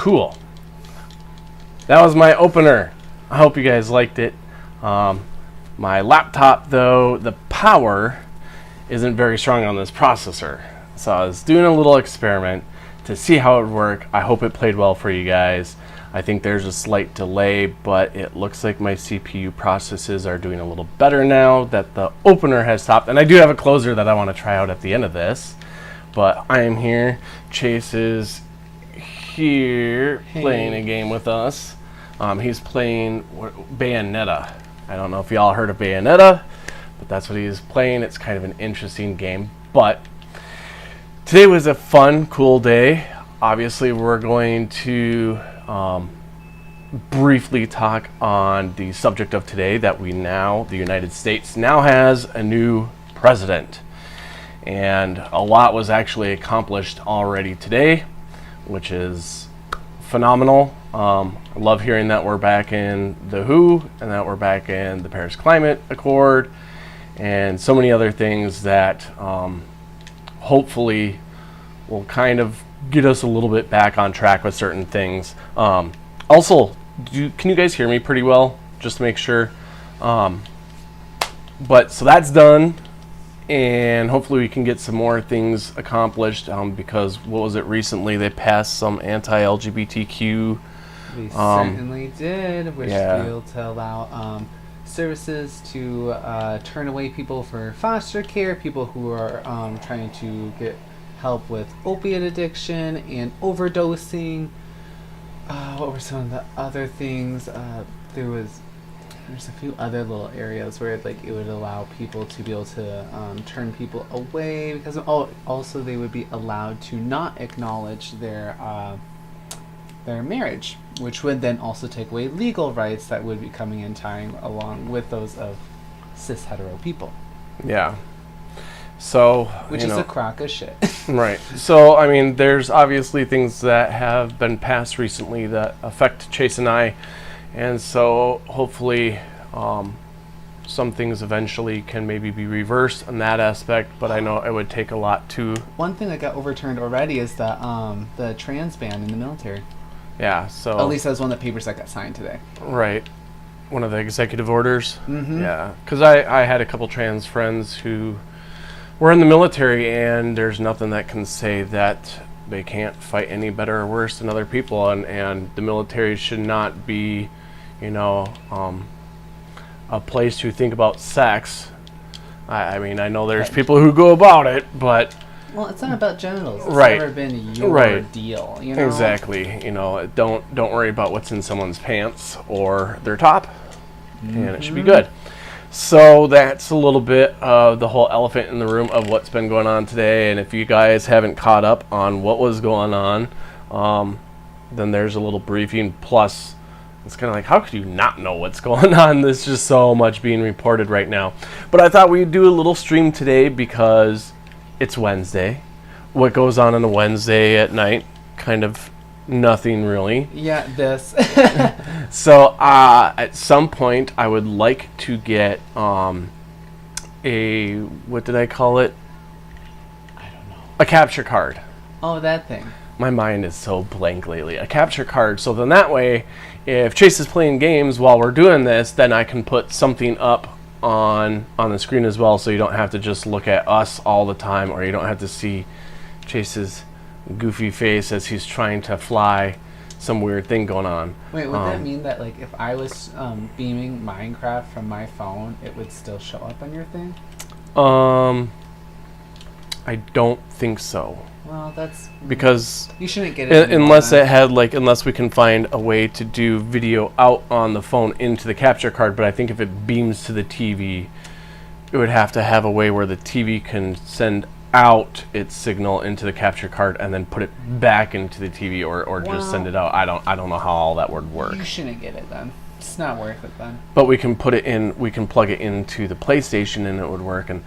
Cool. That was my opener. I hope you guys liked it. My laptop, though, the power isn't very strong on this processor. So I was doing a little experiment to see how it would work. I hope it played well for you guys. I think there's a slight delay, but it looks like my CPU processes are doing a little better now that the opener has stopped. And I do have a closer that I want to try out at the end of this. But I am here. Chase is here playing a game with us. He's playing Bayonetta. I don't know if y'all heard of Bayonetta, but that's what he's playing. It's kind of an interesting game. But today was a fun, cool day. Obviously, we're going to briefly talk on the subject of today, that the United States now has a new president. And a lot was actually accomplished already today, which is phenomenal. I love hearing that we're back in the WHO and that we're back in the Paris Climate Accord and so many other things that hopefully will kind of get us a little bit back on track with certain things. Also, can you guys hear me pretty well? Just to make sure. But so that's done. And hopefully we can get some more things accomplished because what was it recently? They passed some anti-LGBTQ. They certainly did, which will to allow services to turn away people for foster care, people who are trying to get help with opiate addiction and overdosing. What were some of the other things? There's a few other little areas where it would allow people to be able to turn people away, because also they would be allowed to not acknowledge their marriage, which would then also take away legal rights that would be coming in tying along with those of cis hetero people. Yeah. So which is a crock of shit. Right. So I mean, there's obviously things that have been passed recently that affect Chase and I. And so hopefully some things eventually can maybe be reversed on that aspect, but I know it would take a lot to... One thing that got overturned already is the trans ban in the military. Yeah, so... At least that was one of the papers that got signed today. Right. One of the executive orders? Mm-hmm. Yeah, because I had a couple trans friends who were in the military, and there's nothing that can say that they can't fight any better or worse than other people, and the military should not be... a place to think about sex. I mean, I know there's people who go about it, but... Well, it's not about genitals. It's right. never been your deal, you know? Exactly. Don't worry about what's in someone's pants or their top, and it should be good. So that's a little bit of the whole elephant in the room of what's been going on today, and if you guys haven't caught up on what was going on, then there's a little briefing, plus... It's kind of like, how could you not know what's going on? There's just so much being reported right now. But I thought we'd do a little stream today because it's Wednesday. What goes on a Wednesday at night? Kind of nothing really. Yeah, this. So at some point, I would like to get what did I call it? I don't know. A capture card. Oh, that thing. My mind is so blank lately. A capture card. So then that way, if Chase is playing games while we're doing this, then I can put something up on the screen as well, so you don't have to just look at us all the time, or you don't have to see Chase's goofy face as he's trying to fly some weird thing going on. Wait, would that mean that if I was beaming Minecraft from my phone, it would still show up on your thing? I don't think so. Well, that's... Because... You shouldn't get it unless it had, unless we can find a way to do video out on the phone into the capture card, but I think if it beams to the TV, it would have to have a way where the TV can send out its signal into the capture card and then put it back into the TV, or just send it out. I don't know how all that would work. You shouldn't get it then. It's not worth it then. But we can put it in, we can plug it into the PlayStation and it would work. And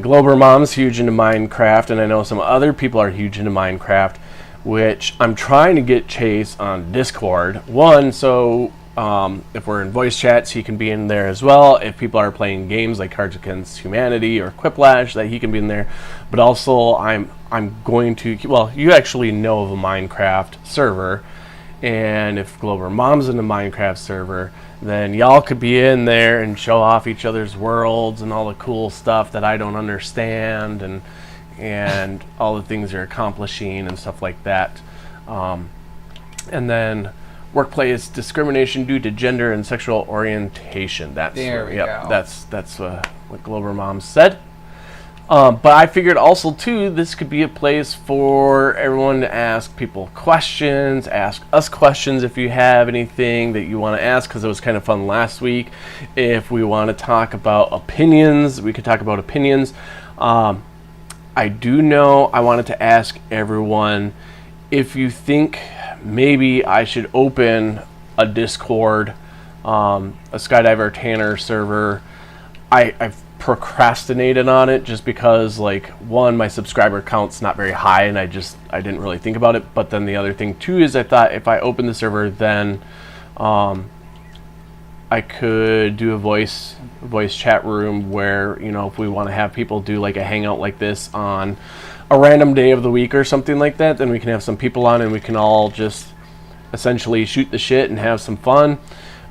Glober Mom's huge into Minecraft, and I know some other people are huge into Minecraft, which I'm trying to get Chase on Discord. One, so if we're in voice chats, he can be in there as well. If people are playing games like Cards Against Humanity or Quiplash, that he can be in there. But also, I'm going to, well, you actually know of a Minecraft server, And if Glober Mom's in the Minecraft server, then y'all could be in there and show off each other's worlds and all the cool stuff that I don't understand, and all the things you're accomplishing and stuff like that. And then workplace discrimination due to gender and sexual orientation. That's there we go. That's what Glober Mom said. But I figured also, too, this could be a place for everyone to ask people questions, ask us questions if you have anything that you want to ask, because it was kind of fun last week. If we want to talk about opinions, we could talk about opinions. I do know I wanted to ask everyone if you think maybe I should open a Discord, a Skydiver Tanner server. I've procrastinated on it just because, like, one, my subscriber count's not very high, and I didn't really think about it. But then the other thing too is I thought if I open the server, then I could do a voice chat room where, you know, if we want to have people do like a hangout like this on a random day of the week or something like that, then we can have some people on and we can all just essentially shoot the shit and have some fun.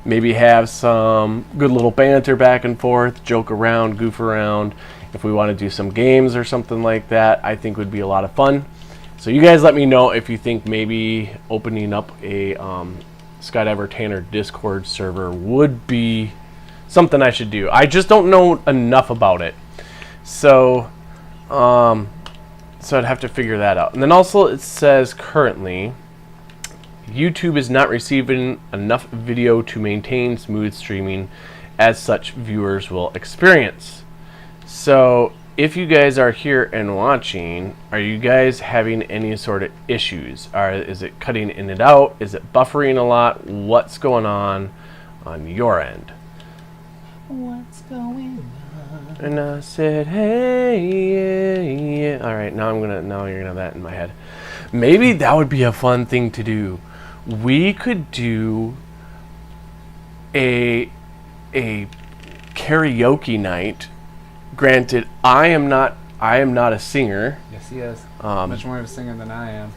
Maybe have some good little banter back and forth, joke around, goof around. If we want to do some games or something like that, I think would be a lot of fun. So you guys let me know if you think maybe opening up a Skydiver Tanner Discord server would be something I should do. I just don't know enough about it. So I'd have to figure that out. And then also it says currently YouTube is not receiving enough video to maintain smooth streaming as such viewers will experience. So if you guys are here and watching, are you guys having any sort of issues? Is it cutting in and out? Is it buffering a lot? What's going on your end? What's going on? And I said, hey, yeah. All right, now you're gonna have that in my head. Maybe that would be a fun thing to do. We could do a karaoke night. Granted, I am not a singer. Yes, he is. Much more of a singer than I am.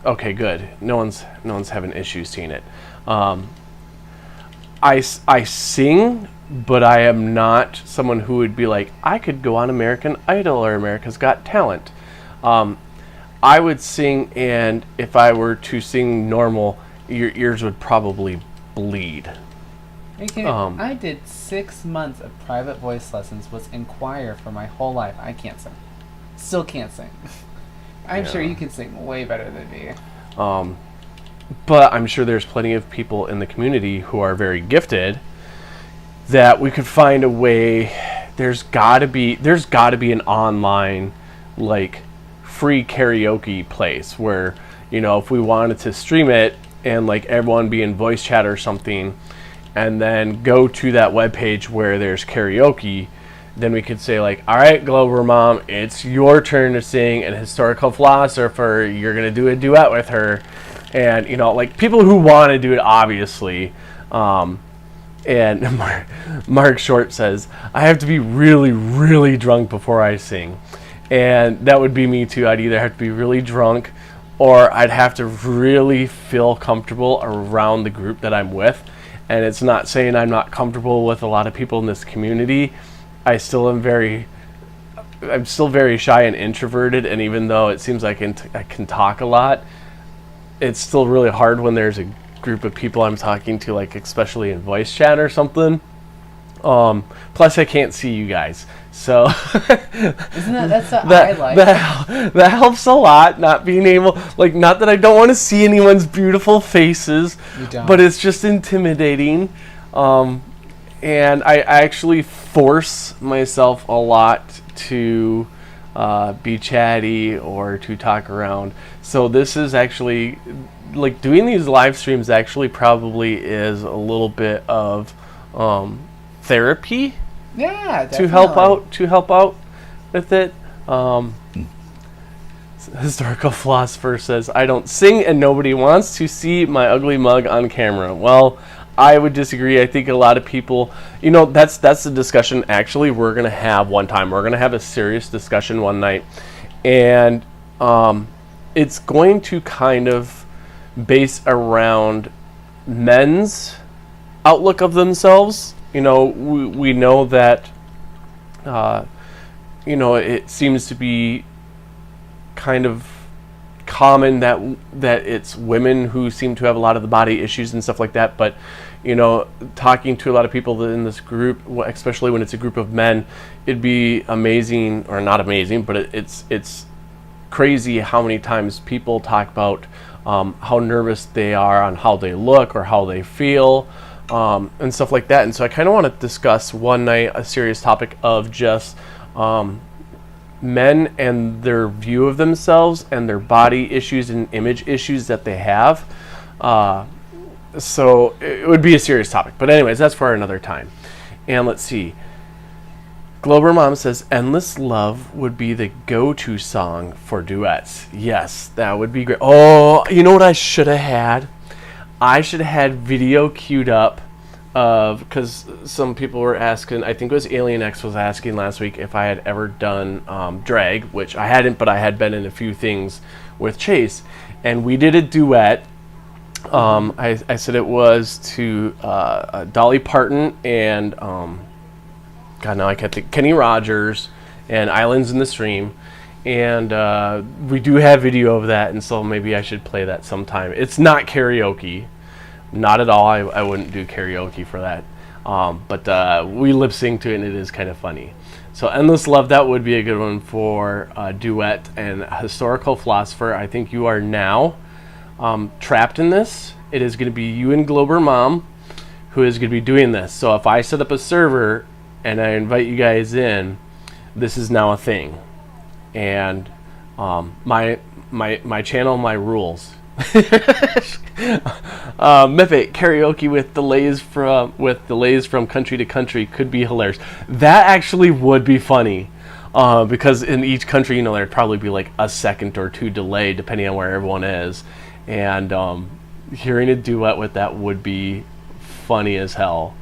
Okay, good. No one's having issues seeing it. I sing, but I am not someone who would be like, I could go on American Idol or America's Got Talent. I would sing, and if I were to sing normal, your ears would probably bleed. I did 6 months of private voice lessons, was in choir for my whole life. I can't sing. Still can't sing. I'm sure you can sing way better than me. But I'm sure there's plenty of people in the community who are very gifted that we could find a way. There's gotta be an online, like, free karaoke place where, you know, if we wanted to stream it and like everyone be in voice chat or something, and then go to that webpage where there's karaoke, then we could say like, all right, Glober Mom, it's your turn to sing an historical philosopher. You're gonna do a duet with her, and you know, like people who want to do it, obviously. And Mark Short says, I have to be really, really drunk before I sing. And that would be me too. I'd either have to be really drunk or I'd have to really feel comfortable around the group that I'm with. And it's not saying I'm not comfortable with a lot of people in this community. I'm still very shy and introverted. And even though it seems like I can talk a lot, it's still really hard when there's a group of people I'm talking to, like especially in voice chat or something. Plus I can't see you guys, so that's what I like. That helps a lot, not being able, like, not that I don't want to see anyone's beautiful faces, but it's just intimidating. And I actually force myself a lot to be chatty or to talk around. So this is actually, like, doing these live streams actually probably is a little bit of therapy. Yeah, definitely. to help out with it. Historical philosopher says, I don't sing and nobody wants to see my ugly mug on camera. Well, I would disagree. I think a lot of people, you know, that's the discussion actually we're going to have one time. We're going to have a serious discussion one night, and it's going to kind of based around men's outlook of themselves. We know that, it seems to be kind of common that it's women who seem to have a lot of the body issues and stuff like that. But, talking to a lot of people in this group, especially when it's a group of men, it'd be amazing, or not amazing, but it's crazy how many times people talk about how nervous they are on how they look or how they feel, and stuff like that. And so I kind of want to discuss one night a serious topic of just men and their view of themselves and their body issues and image issues that they have. So it would be a serious topic. But anyways, that's for another time. And let's see. Glober Mom says, Endless Love would be the go-to song for duets. Yes, that would be great. Oh, you know what I should have had? I should have had video queued up because some people were asking, I think it was Alien X was asking last week if I had ever done drag, which I hadn't, but I had been in a few things with Chayse. And we did a duet. I said it was to Dolly Parton and God, now I can't think. Kenny Rogers and Islands in the Stream, and we do have video of that, and so maybe I should play that sometime. It's not karaoke, not at all. I wouldn't do karaoke for that, but we lip sync to it, and it is kind of funny. So Endless Love, that would be a good one for duet. And Historical Philosopher, I think you are now trapped in this. It is going to be you and Glober Mom who is going to be doing this. So if I set up a server and I invite you guys in, this is now a thing. And my channel, my rules. Mythic karaoke with delays from country to country could be hilarious. That actually would be funny. Because in each country, there'd probably be like a second or two delay depending on where everyone is. And hearing a duet with that would be funny as hell.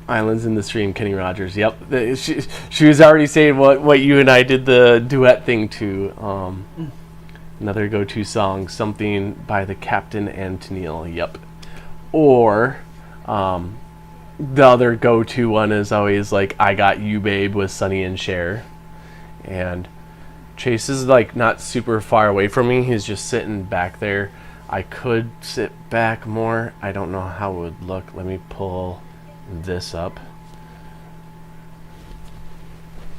Islands in the Stream, Kenny Rogers. Yep, she was already saying what you and I did the duet thing to. Another go-to song, something by the Captain and Tennille. Yep. Or the other go-to one is always like I Got You Babe with Sonny and Cher. And Chayse is like not super far away from me. He's just sitting back there. I could sit back more. I don't know how it would look. Let me pull this up.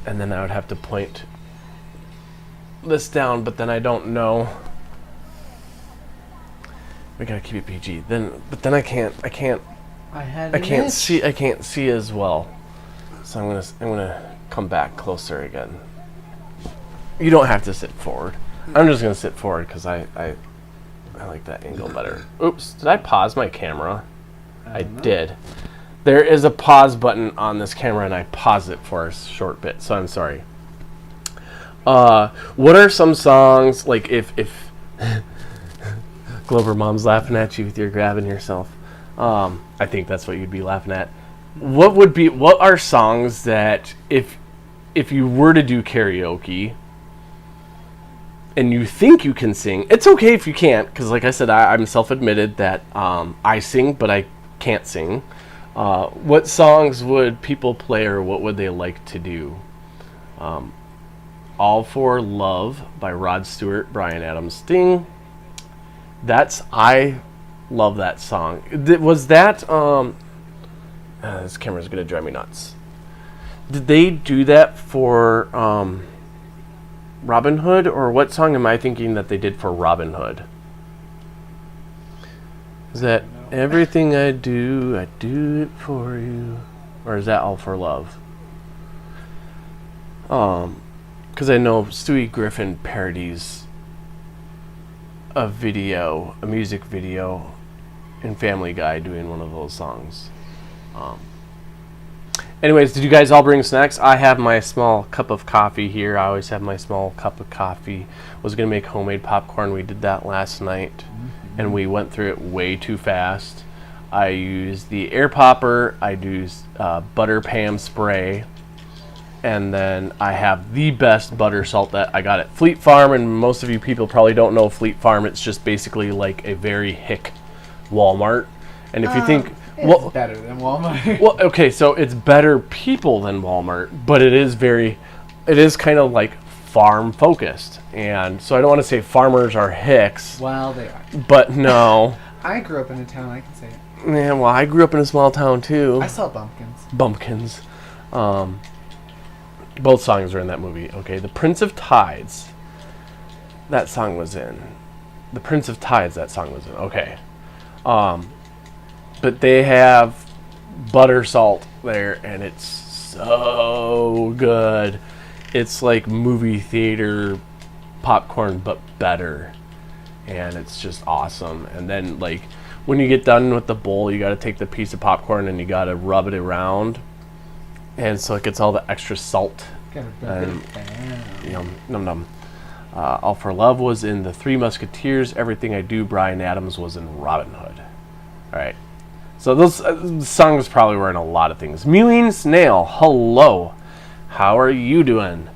And then I would have to point this down, but then I don't know. We gotta keep it PG. But then I can't see as well. So I'm gonna come back closer again. You don't have to sit forward. I'm just gonna sit forward because I like that angle better. Oops, did I pause my camera? I did. There is a pause button on this camera, and I paused it for a short bit, so I'm sorry. What are some songs, like if Glober Mom's laughing at you with your grabbing yourself. I think that's what you'd be laughing at. What are songs that if you were to do karaoke and you think you can sing, it's okay if you can't, because like I said, I'm self-admitted that I sing, but I can't sing. What songs would people play, or what would they like to do? All for Love by Rod Stewart, Bryan Adams, Sting. I love that song. Was that this camera's gonna drive me nuts. Did they do that for Robin Hood, or what song am I thinking that they did for Robin Hood? Is that Everything I do it for you, or is that All for Love? Because I know Stewie Griffin parodies a music video in Family Guy doing one of those songs. Anyways, did you guys all bring snacks? I have my small cup of coffee here. I always have my small cup of coffee. Was going to make homemade popcorn. We did that last night, and we went through it way too fast. I used the air popper. I used butter Pam spray, And then I have the best butter salt that I got at Fleet Farm, and most of you people probably don't know Fleet Farm. It's just basically like a very hick Walmart. And if you think, it's better than Walmart. well, okay, so it's better people than Walmart, but it is kind of like farm focused. And so I don't want to say farmers are hicks. Well, they are. But no. I grew up in a town, I can say it. Yeah, well, I grew up in a small town too. I saw bumpkins. Bumpkins. Both songs are in that movie. Okay, The Prince of Tides. That song was in. The Prince of Tides, that song was in. Okay. But they have butter salt there, and it's so good. It's like movie theater popcorn, but better. And it's just awesome. And then, like, when you get done with the bowl, you got to take the piece of popcorn and you got to rub it around. And so it gets all the extra salt. Yum, num num. All for Love was in The Three Musketeers. Everything I Do, Bryan Adams was in Robin Hood. All right. So those songs probably were in a lot of things. Mewing Snail, hello. How are you doing?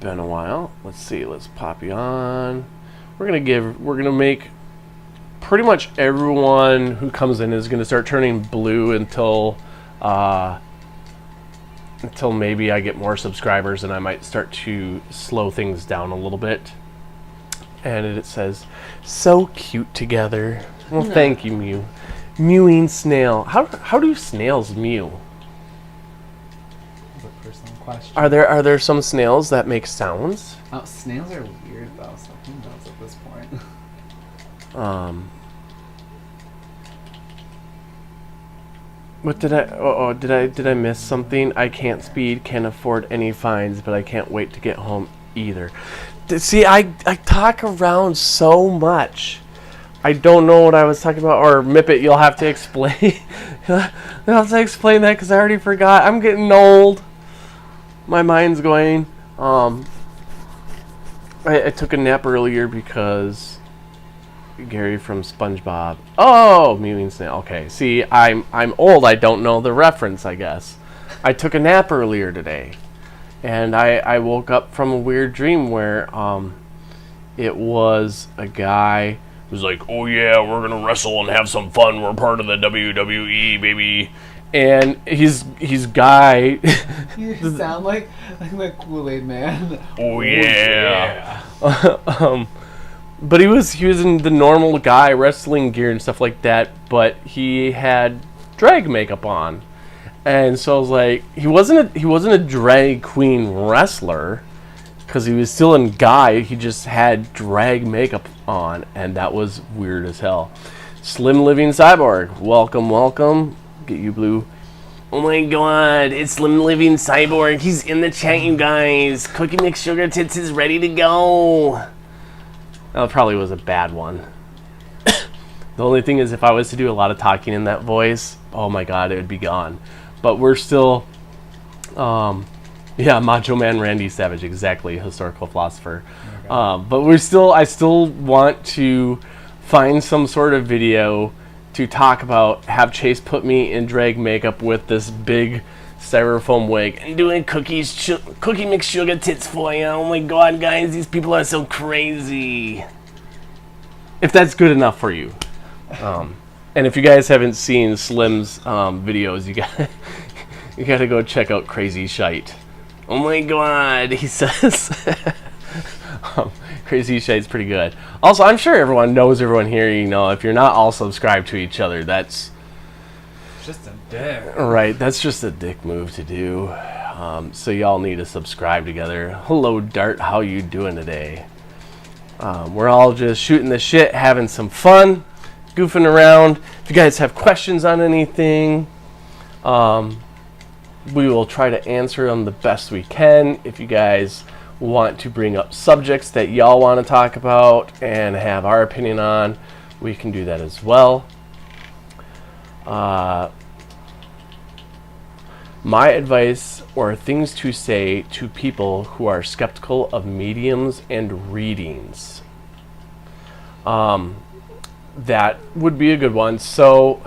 Been a while. Let's see. Let's pop you on. We're gonna make pretty much everyone who comes in is gonna start turning blue until maybe I get more subscribers, and I might start to slow things down a little bit. And it says, so cute together. Well, thank you, Mew. Mewing Snail. How do snails mew? That's a personal question. Are there some snails that make sounds? Oh, snails are weird though, so who knows at this point? What did did I miss something? I can't speed, can't afford any fines, but I can't wait to get home either. See, I talk around so much. I don't know what I was talking about. Or Mippet, you'll have to explain. You'll have to explain that because I already forgot. I'm getting old. My mind's going. I took a nap earlier because Gary from SpongeBob. Oh, Mewing Snail. Okay, see, I'm old. I don't know the reference, I guess. I took a nap earlier today, and I woke up from a weird dream where it was a guy who's like, oh yeah, we're gonna wrestle and have some fun. We're part of the WWE, baby. And he's guy. You sound like the Kool-Aid Man. Oh yeah. But he was in the normal guy wrestling gear and stuff like that, but he had drag makeup on. And so I was like, he wasn't a drag queen wrestler because he was still in guy, he just had drag makeup on, and that was weird as hell. Slim Living Cyborg, welcome. Get you blue. Oh my god, it's Slim Living Cyborg. He's in the chat, you guys. Cookie Mix Sugar Tits is ready to go. That probably was a bad one. The only thing is, if I was to do a lot of talking in that voice, oh my god, it would be gone. But we're still, Macho Man Randy Savage, exactly, historical philosopher. But I still want to find some sort of video to talk about, have Chase put me in drag makeup with this big styrofoam wig and doing Cookie Mix Sugar Tits for you. Oh my god, guys, these people are so crazy. If that's good enough for you. And if you guys haven't seen Slim's videos, you gotta go check out Crazy Shite. Oh my god, he says. Crazy Shite's pretty good. Also, I'm sure everyone knows everyone here. You know, if you're not all subscribed to each other, that's just a dick. Right, that's just a dick move to do. So y'all need to subscribe together. Hello, Dart. How you doing today? We're all just shooting the shit, having some fun, goofing around. If you guys have questions on anything, we will try to answer them the best we can. If you guys want to bring up subjects that y'all want to talk about and have our opinion on, we can do that as well. My advice or things to say to people who are skeptical of mediums and readings. That would be a good one. So,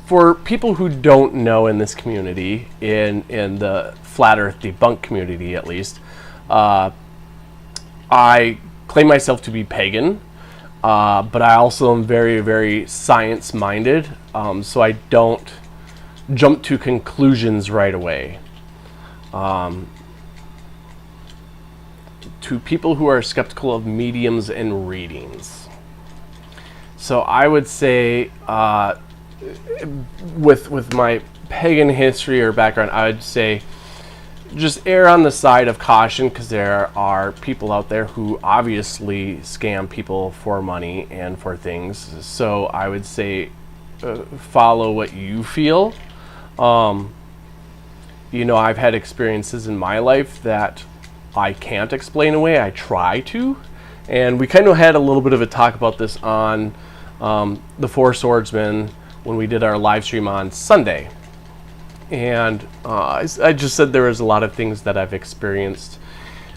For people who don't know in this community, in the flat Earth debunk community at least, I claim myself to be pagan, but I also am very, very science-minded, so I don't jump to conclusions right away. To people who are skeptical of mediums and readings. So I would say, with my pagan history or background, I would say just err on the side of caution, because there are people out there who obviously scam people for money and for things. So I would say follow what you feel. I've had experiences in my life that I can't explain away. I try to. And we kind of had a little bit of a talk about this on the Four Swordsmen when we did our live stream on Sunday. And I just said there was a lot of things that I've experienced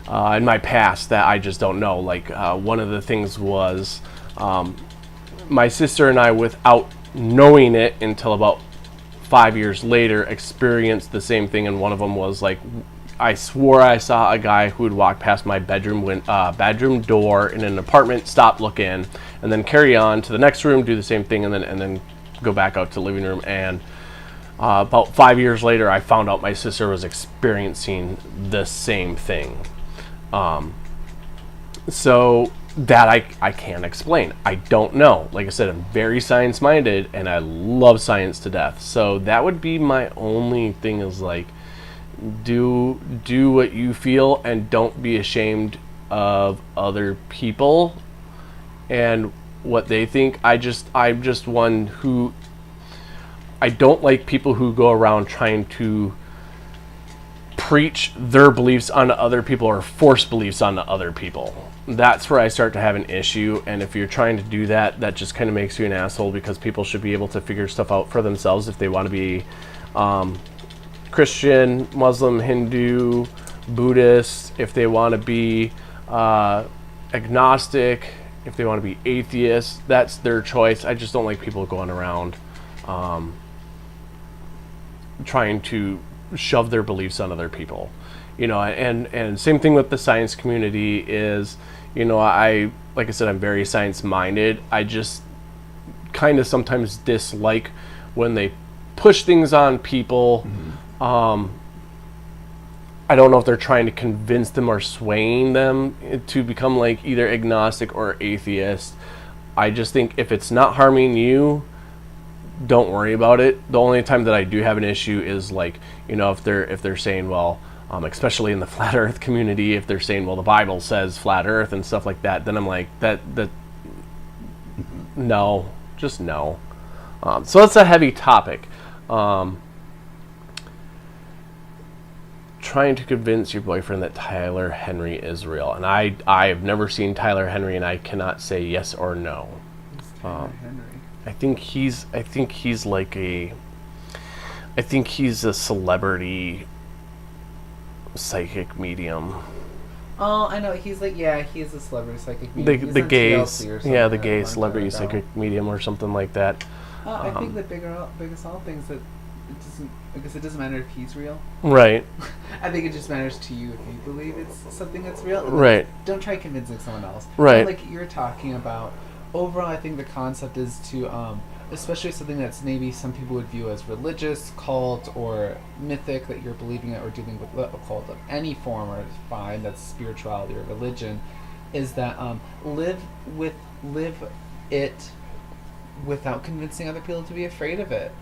in my past that I just don't know. Like one of the things was my sister and I, without knowing it until about 5 years later, experienced the same thing. And one of them was like, I swore I saw a guy who would walk past my bedroom door in an apartment, stop, look in, and then carry on to the next room, do the same thing, and then go back out to the living room. And about 5 years later, I found out my sister was experiencing the same thing. So that I can't explain. I don't know. Like I said, I'm very science-minded, and I love science to death. So that would be my only thing, is like, do what you feel, and don't be ashamed of other people and what they think. I'm just one who, I don't like people who go around trying to preach their beliefs onto other people or force beliefs onto other people. That's where I start to have an issue. And if you're trying to do that, that just kind of makes you an asshole, because people should be able to figure stuff out for themselves if they want to be Christian, Muslim, Hindu, Buddhist, if they want to be agnostic, if they want to be atheist. That's their choice. I just don't like people going around trying to shove their beliefs on other people. And same thing with the science community is, like I said, I'm very science-minded. I just kind of sometimes dislike when they push things on people. I don't know if they're trying to convince them or swaying them to become like either agnostic or atheist. I just think if it's not harming you, don't worry about it. The only time that I do have an issue is like, if they're saying, well, especially in the flat Earth community, if they're saying, well, the Bible says flat Earth and stuff like that, then I'm like, no, just no. So that's a heavy topic. Trying to convince your boyfriend that Tyler Henry is real, and I have never seen Tyler Henry, and I cannot say yes or no. Henry? I think he's a celebrity psychic medium. Oh, I know. He's like, he's a celebrity psychic medium. The gay celebrity psychic medium or something like that. I think the biggest all things that it doesn't matter if he's real. Right. I think it just matters to you if you believe it's something that's real. Right. Don't try convincing someone else. Right. Like you're talking about, overall, I think the concept is to, especially something that's maybe some people would view as religious, cult, or mythic, that you're believing it or dealing with a cult of any form, or fine, that's spirituality or religion, is that live it without convincing other people to be afraid of it.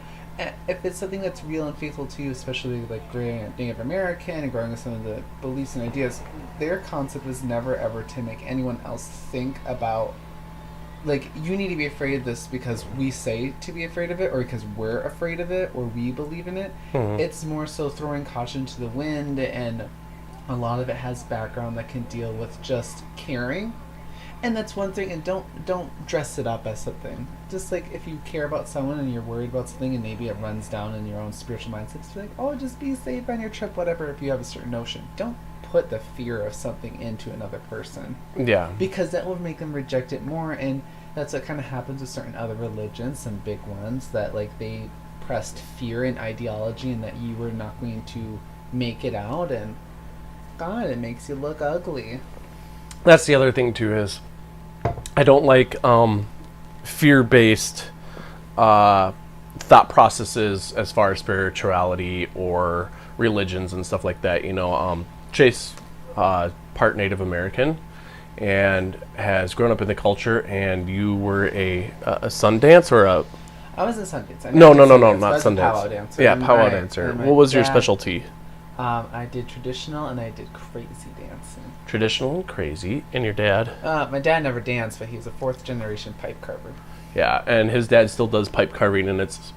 If it's something that's real and faithful to you, especially like being Native American and growing with some of the beliefs and ideas, their concept is never ever to make anyone else think about, like, you need to be afraid of this because we say to be afraid of it, or because we're afraid of it, or we believe in it. Mm-hmm. It's more so throwing caution to the wind, and a lot of it has background that can deal with just caring. And that's one thing, and don't dress it up as something. Just like if you care about someone and you're worried about something and maybe it runs down in your own spiritual mindset, it's like, oh, just be safe on your trip, whatever, if you have a certain notion. Don't put the fear of something into another person. Yeah. Because that would make them reject it more, and that's what kind of happens with certain other religions, some big ones, that like they pressed fear and ideology and that you were not going to make it out, and God, it makes you look ugly. That's the other thing too, is I don't like fear-based thought processes as far as spirituality or religions and stuff like that. Chayse, part Native American, and has grown up in the culture. And you were a Sundance or a... I was a Sundance. No, not Sundance. Powwow dancer. Yeah, powwow dancer. What was your specialty? I did traditional and I did crazy dancing. Traditional and crazy. And your dad? My dad never danced, but he was a 4th generation pipe carver. Yeah, and his dad still does pipe carving, and it's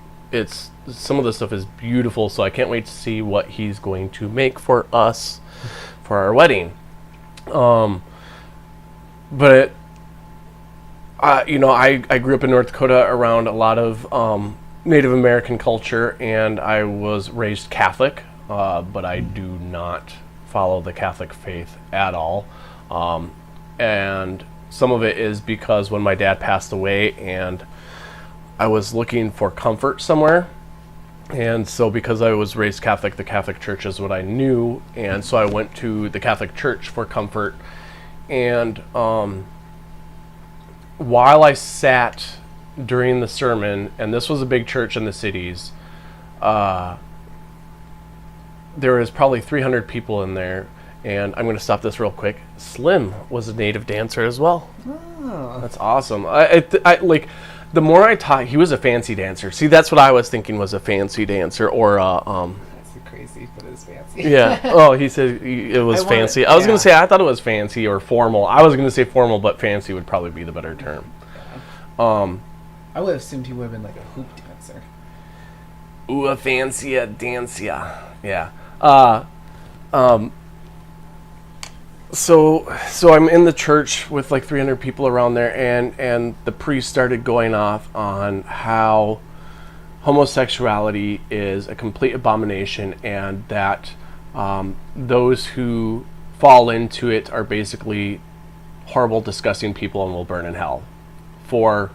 some of the stuff is beautiful. So I can't wait to see what he's going to make for us for our wedding. But I grew up in North Dakota around a lot of Native American culture, and I was raised Catholic, but I do not follow the Catholic faith at all. And some of it is because when my dad passed away and I was looking for comfort somewhere. And so because I was raised Catholic, the Catholic Church is what I knew. And so I went to the Catholic Church for comfort. And while I sat during the sermon, and this was a big church in the cities, there was probably 300 people in there. And I'm going to stop this real quick. Slim was a native dancer as well. Oh. That's awesome. I like, the more I taught, he was a fancy dancer. See, that's what I was thinking was a fancy dancer, or That's crazy, but it's fancy. Yeah. Oh, he said it was fancy. I was going to say I thought it was fancy or formal. I was going to say formal, but fancy would probably be the better term. Yeah. I would have assumed he would have been like a hoop dancer. Ooh, a fancy dancia. Yeah. So I'm in the church with like 300 people around there, and the priest started going off on how homosexuality is a complete abomination, and that those who fall into it are basically horrible, disgusting people and will burn in hell, for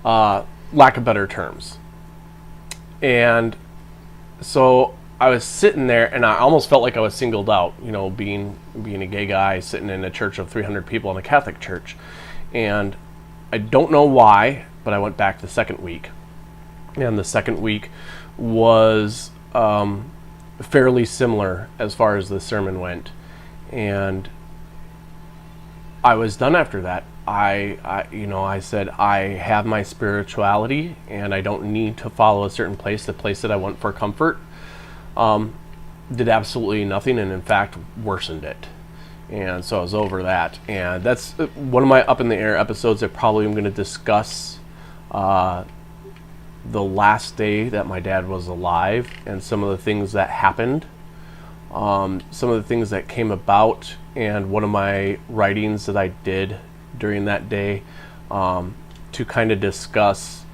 lack of better terms. And so I was sitting there, and I almost felt like I was singled out, being a gay guy sitting in a church of 300 people in a Catholic church. And I don't know why, but I went back the second week. And the second week was fairly similar as far as the sermon went. And I was done after that. I said, I have my spirituality, and I don't need to follow a certain place, the place that I want for comfort. Did absolutely nothing, and in fact worsened it. And so I was over that. And that's one of my up in the air episodes that probably I'm going to discuss the last day that my dad was alive, and some of the things that happened, some of the things that came about, and one of my writings that I did during that day, to kind of discuss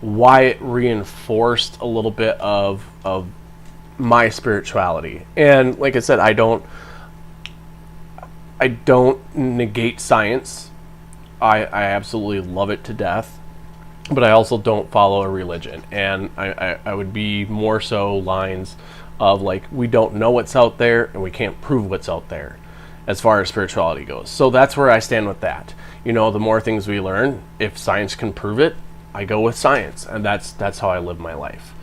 why it reinforced a little bit of my spirituality. And like I said, I don't negate science. I absolutely love it to death, but I also don't follow a religion. And I would be more so lines of like, we don't know what's out there and we can't prove what's out there as far as spirituality goes. So that's where I stand with that. The more things we learn, if science can prove it, I go with science, and that's how I live my life.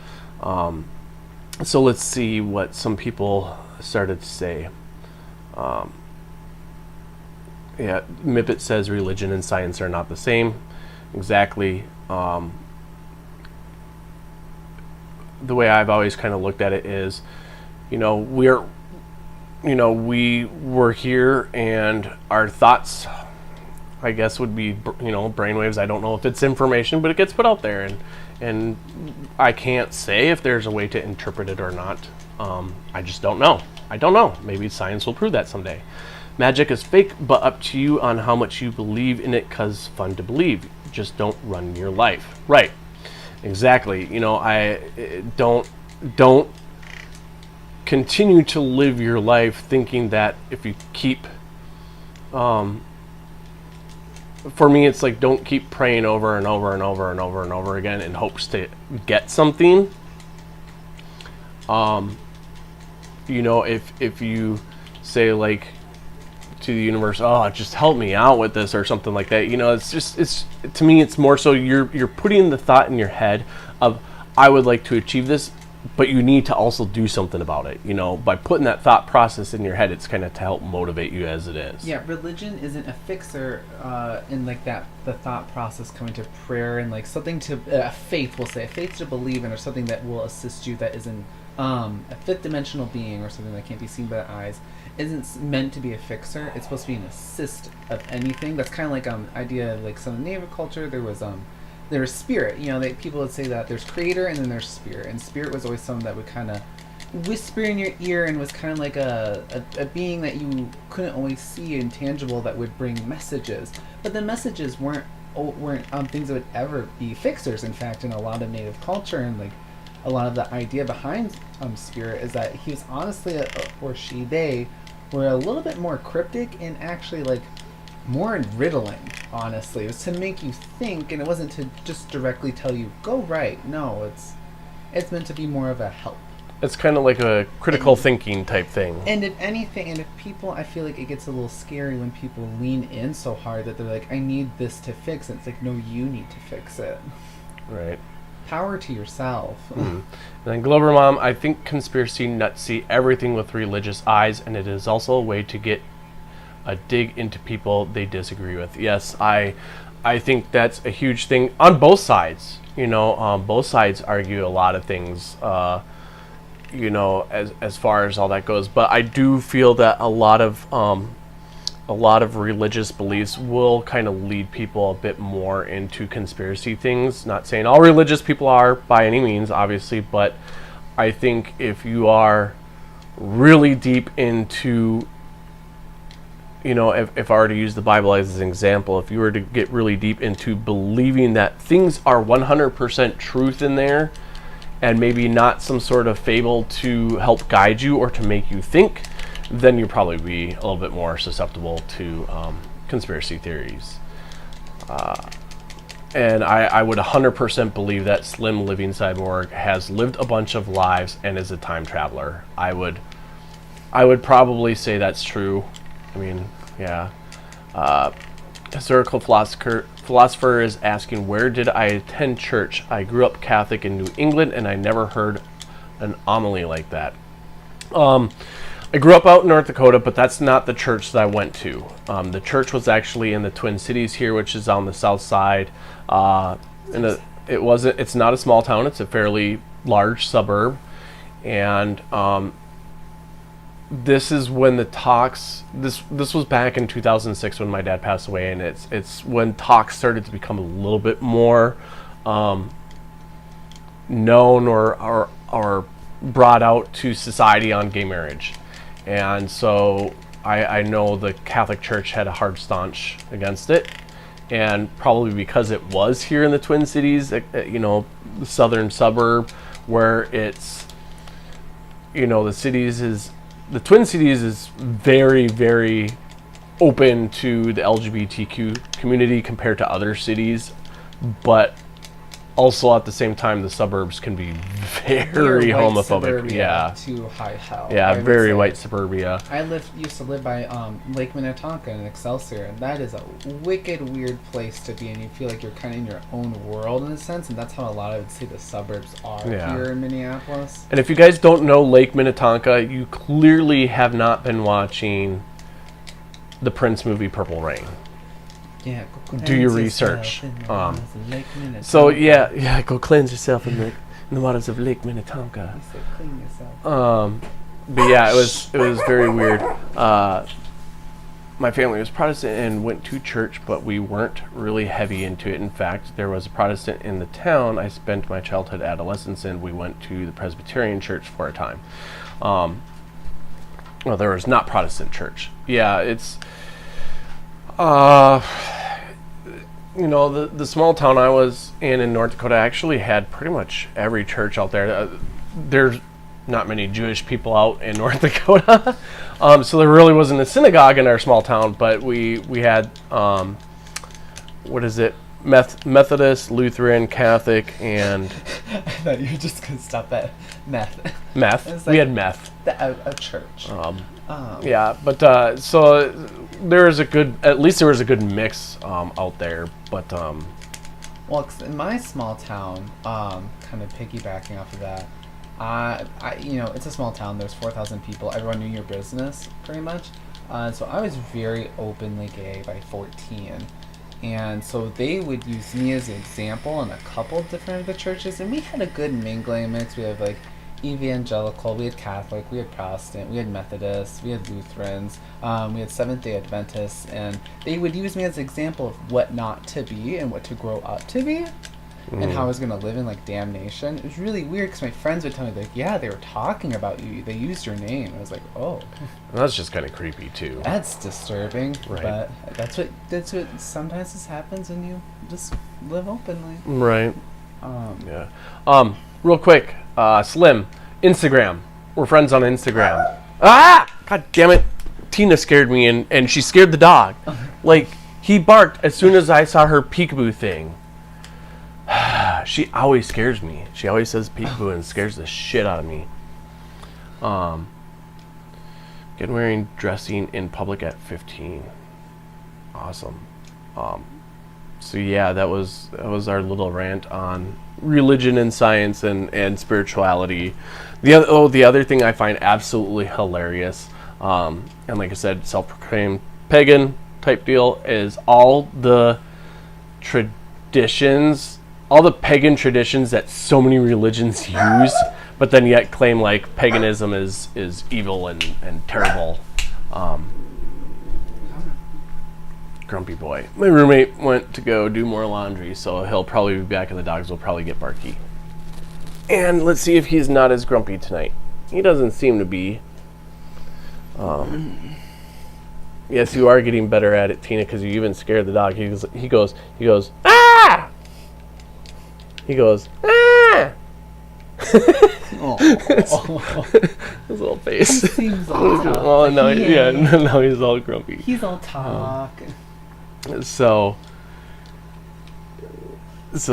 So let's see what some people started to say. Mippet says religion and science are not the same. Exactly. The way I've always kind of looked at it is, we were here, and our thoughts, I guess, would be, brainwaves. I don't know if it's information, but it gets put out there, and I can't say if there's a way to interpret it or not. I just don't know. I don't know. Maybe science will prove that someday. Magic is fake, but up to you on how much you believe in it, 'cause fun to believe. Just don't run your life. Right. Exactly. I don't continue to live your life thinking that if you keep, for me, it's like, don't keep praying over and over and over and over and over again in hopes to get something. If you say, like, to the universe, oh, just help me out with this or something like that, it's to me, it's more so you're putting the thought in your head of, I would like to achieve this, but you need to also do something about it. By putting that thought process in your head, it's kind of to help motivate you as it is. Yeah, religion isn't a fixer in like that, the thought process coming to prayer and like something to faith, we'll say, a faith to believe in, or something that will assist you, that isn't a fifth dimensional being or something that can't be seen by the eyes, isn't meant to be a fixer. It's supposed to be an assist of anything. That's kind of like idea of, like, some native culture, there was spirit. People would say that there's creator and then there's spirit, and spirit was always something that would kind of whisper in your ear and was kind of like a being that you couldn't always see, intangible, that would bring messages. But the messages weren't things that would ever be fixers. In fact, in a lot of native culture, and like a lot of the idea behind spirit is that he was honestly or she, they were a little bit more cryptic and actually like more riddling. Honestly, it was to make you think, and it wasn't to just directly tell you go right. No, it's meant to be more of a help. It's kind of like a critical thinking type thing. And if anything, and if people, I feel like it gets a little scary when people lean in so hard that they're like, I need this to fix it. It's like, no, you need to fix it. Right. Power to yourself. Mm-hmm. And then Glover Mom, I think conspiracy nuts see everything with religious eyes, and it is also a way to get a dig into people they disagree with. Yes, I think that's a huge thing on both sides. Both sides argue a lot of things, as far as all that goes. But I do feel that a lot of religious beliefs will kind of lead people a bit more into conspiracy things. Not saying all religious people are by any means, obviously, but I think if you are really deep into, if I were to use the Bible as an example, if you were to get really deep into believing that things are 100% truth in there, and maybe not some sort of fable to help guide you or to make you think, then you'll probably be a little bit more susceptible to conspiracy theories. And I would 100% believe that Slim Living Cyborg has lived a bunch of lives and is a time traveler. I would probably say that's true. I mean, yeah. Historical philosopher is asking, where did I attend church? I grew up Catholic in New England, and I never heard an homily like that. I grew up out in North Dakota, but that's not the church that I went to. The church was actually in the Twin Cities here, which is on the south side. It's not a small town. It's a fairly large suburb. And this is when the talks, this was back in 2006 when my dad passed away, and it's when talks started to become a little bit more known or brought out to society on gay marriage. And so I know the Catholic Church had a hard staunch against it, and probably because it was here in the Twin Cities, the southern suburb, where it's, the Twin Cities is very, very open to the LGBTQ community compared to other cities, but also at the same time the suburbs can be very homophobic. Yeah, to high hell. Yeah, very white suburbia. I used to live by Lake Minnetonka in Excelsior, and that is a wicked weird place to be, and you feel like you're kind of in your own world in a sense, and that's how a lot of, I would say, the suburbs are here in Minneapolis. And if you guys don't know Lake Minnetonka, you clearly have not been watching the Prince movie Purple Rain. Yeah, do your research. So yeah, go cleanse yourself in the waters of Lake Minnetonka. You said clean yourself. But yeah, it was very weird. My family was Protestant and went to church, but we weren't really heavy into it. In fact, there was a Protestant in the town I spent my childhood, adolescence in. We went to the Presbyterian church for a time. Well, there was not Protestant church. Yeah, it's the small town I was in North Dakota actually had pretty much every church out there. There's not many Jewish people out in North Dakota. So there really wasn't a synagogue in our small town, but we had, Methodist, Lutheran, Catholic, and... I thought you were just going to stop at meth. Meth. We had meth. A church. Yeah, but so there was at least there was a good mix out there, but... Well, in my small town, kind of piggybacking off of that, it's a small town. There's 4,000 people. Everyone knew your business, pretty much. So I was very openly gay by 14. And so they would use me as an example in a couple different of the churches. And we had a good mingling mix. We have, like, evangelical, we had Catholic, we had Protestant, we had Methodist, we had Lutherans, we had Seventh-day Adventists. And they would use me as an example of what not to be and what to grow up to be. And how I was going to live in, like, damnation. It was really weird because my friends would tell me, like, yeah, they were talking about you. They used your name. I was like, oh. That's just kind of creepy, too. That's disturbing. Right. But that's what sometimes this happens when you just live openly. Right. Yeah. Real quick, Slim, Instagram. We're friends on Instagram. God damn it. Tina scared me, and she scared the dog. Like, he barked as soon as I saw her peekaboo thing. She always scares me. She always says peekaboo and scares the shit out of me. Getting wearing dressing in public at 15. Awesome. So yeah, that was our little rant on religion and science and spirituality. The other thing I find absolutely hilarious, and like I said, self-proclaimed pagan type deal, is all the traditions. All the pagan traditions that so many religions use, but then yet claim like paganism is evil and terrible. Grumpy boy. My roommate went to go do more laundry, so he'll probably be back and the dogs will probably get barky. And let's see if he's not as grumpy tonight. He doesn't seem to be. Yes, you are getting better at it, Tina, because you even scared the dog. He goes, ah! He goes, ah! His little face. He seems all tough. Well, now he's all grumpy. He's all talk. So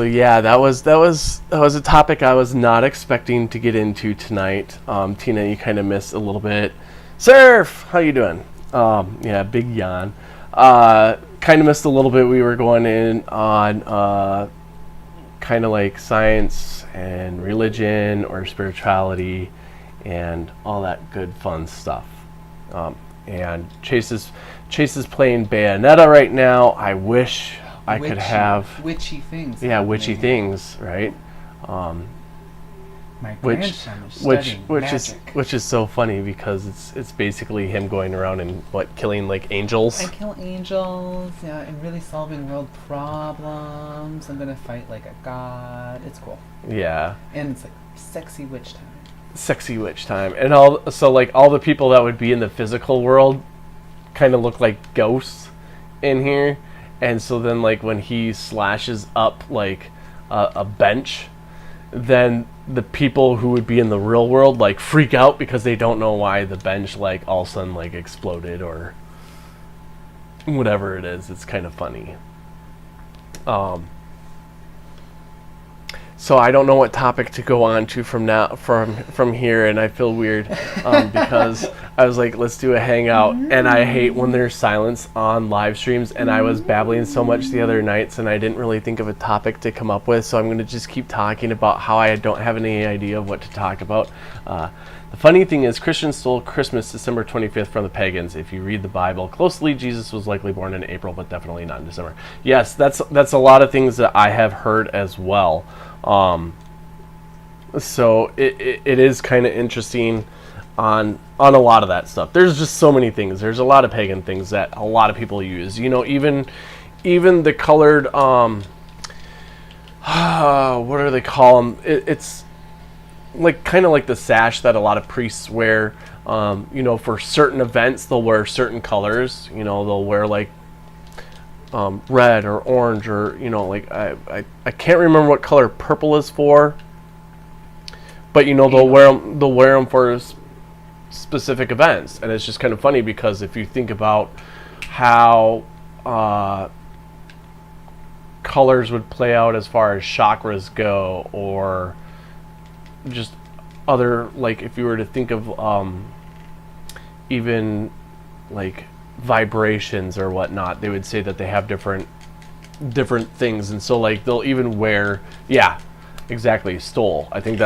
yeah, that was a topic I was not expecting to get into tonight. Tina, you kind of missed a little bit. Surf, how you doing? Yeah, big yawn. Kind of missed a little bit. We were going in on kind of like science and religion or spirituality and all that good fun stuff. And Chayse is playing Bayonetta right now. I wish I could have witchy things. Yeah, witchy things, right? My grandson is studying magic. Which is so funny because it's basically him going around and killing like angels. I kill angels, yeah, and really solving world problems. I'm gonna fight like a god. It's cool. Yeah. And it's like sexy witch time. Sexy witch time, and all the people that would be in the physical world kind of look like ghosts in here, and so then like when he slashes up like a bench, then the people who would be in the real world like freak out because they don't know why the bench like all of a sudden like exploded or whatever it is. It's kind of funny. So I don't know what topic to go on to from here, and I feel weird because I was like, let's do a hangout, and I hate when there's silence on live streams, and I was babbling so much the other nights, and I didn't really think of a topic to come up with, so I'm going to just keep talking about how I don't have any idea of what to talk about. The funny thing is, Christians stole Christmas December 25th from the pagans. If you read the Bible closely, Jesus was likely born in April, but definitely not in December. Yes, that's a lot of things that I have heard as well. So it is kind of interesting on a lot of that stuff. There's just so many things. There's a lot of pagan things that a lot of people use. You know, even the colored what do they call them? It's like kind of like the sash that a lot of priests wear. You know, for certain events they'll wear certain colors. You know, they'll wear like red or orange, or you know, like I can't remember what color purple is for, but they'll wear them for specific events, and it's just kind of funny because if you think about how colors would play out as far as chakras go, or just other, like if you were to think of even like vibrations or whatnot, they would say that they have different things, and so like they'll even wear, exactly, stole. I think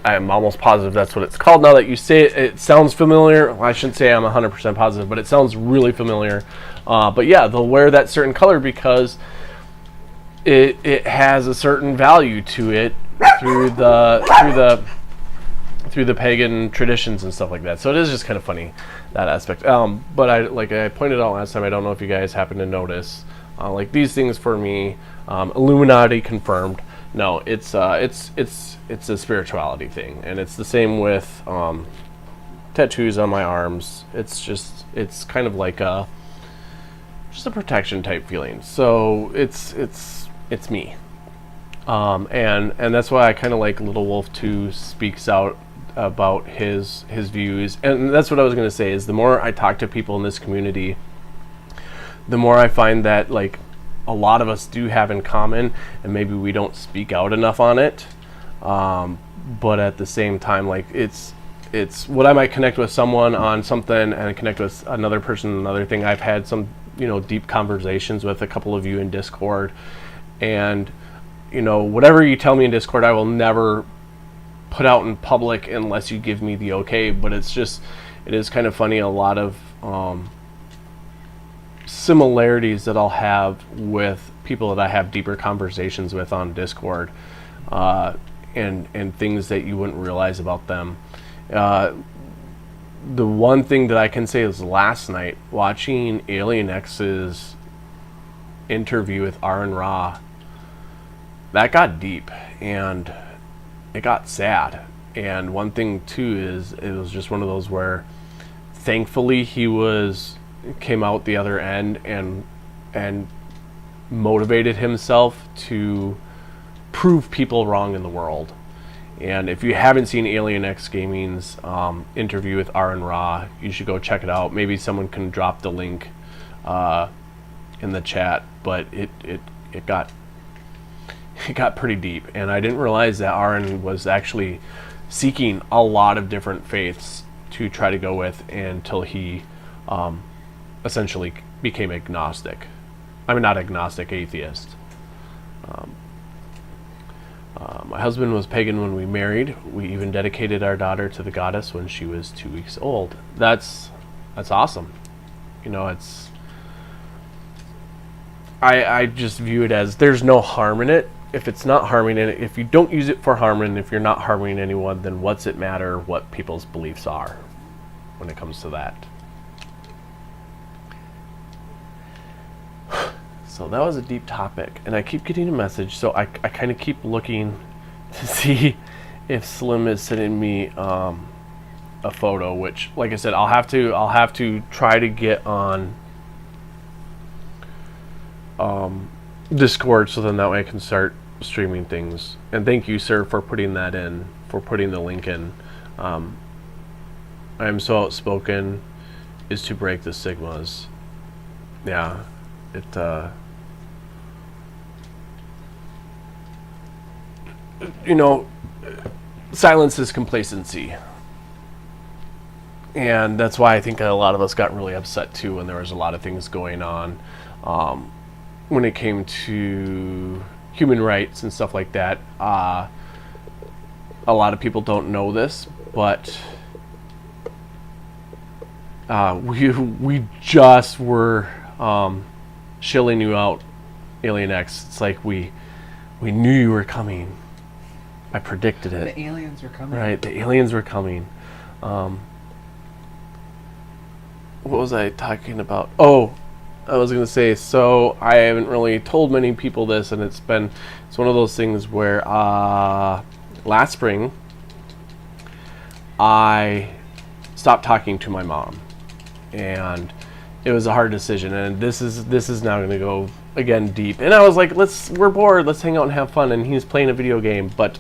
I'm almost positive that's what it's called. Now that you say it, it sounds familiar. Well, I shouldn't say I'm 100% positive, but it sounds really familiar. But yeah, they'll wear that certain color because it has a certain value to it through the pagan traditions and stuff like that. So it is just kind of funny, that aspect. But I pointed out last time, I don't know if you guys happen to notice, like these things for me, Illuminati confirmed. No, it's a spirituality thing, and it's the same with tattoos on my arms. It's kind of like just a protection type feeling. So it's me, and that's why I kind of like Little Wolf 2 speaks out about his views, and that's what I was going to say. Is the more I talk to people in this community, the more I find that like a lot of us do have in common, and maybe we don't speak out enough on it. But at the same time, like it's what I might connect with someone on something and connect with another person on another thing. I've had some, deep conversations with a couple of you in Discord, and whatever you tell me in Discord, I will never put out in public unless you give me the okay. But it is kind of funny, a lot of similarities that I'll have with people that I have deeper conversations with on Discord, and things that you wouldn't realize about them. The one thing that I can say is last night, watching Alien X's interview with Aaron Ra, that got deep and it got sad. And one thing too is it was just one of those where thankfully he came out the other end and motivated himself to prove people wrong in the world. And if you haven't seen Alien X Gaming's interview with Aaron Ra, you should go check it out. Maybe someone can drop the link in the chat. But it got pretty deep, and I didn't realize that Aaron was actually seeking a lot of different faiths to try to go with until he essentially became agnostic. I mean, not agnostic, atheist. My husband was pagan when we married. We even dedicated our daughter to the goddess when she was 2 weeks old. That's awesome. I just view it as there's no harm in it. If it's not harming it, if you don't use it for harming, if you're not harming anyone, then what's it matter what people's beliefs are when it comes to that? So that was a deep topic, and I keep getting a message, so I kind of keep looking to see if Slim is sending me a photo, which, like I said, I'll have to try to get on Discord, so then that way I can start streaming things. And thank you, sir, for putting that in, for putting the link in. I am so outspoken is to break the stigmas. Yeah, silence is complacency. And that's why I think a lot of us got really upset too when there was a lot of things going on when it came to human rights and stuff like that. A lot of people don't know this, but we just were shilling you out, Alien X. It's like we knew you were coming. I predicted it. The aliens were coming. Right, the aliens were coming. What was I talking about? Oh, I was going to say, so I haven't really told many people this, and it's one of those things where last spring I stopped talking to my mom, and it was a hard decision, and this is now going to go again deep. And I was like, we're bored, let's hang out and have fun, and he's playing a video game. But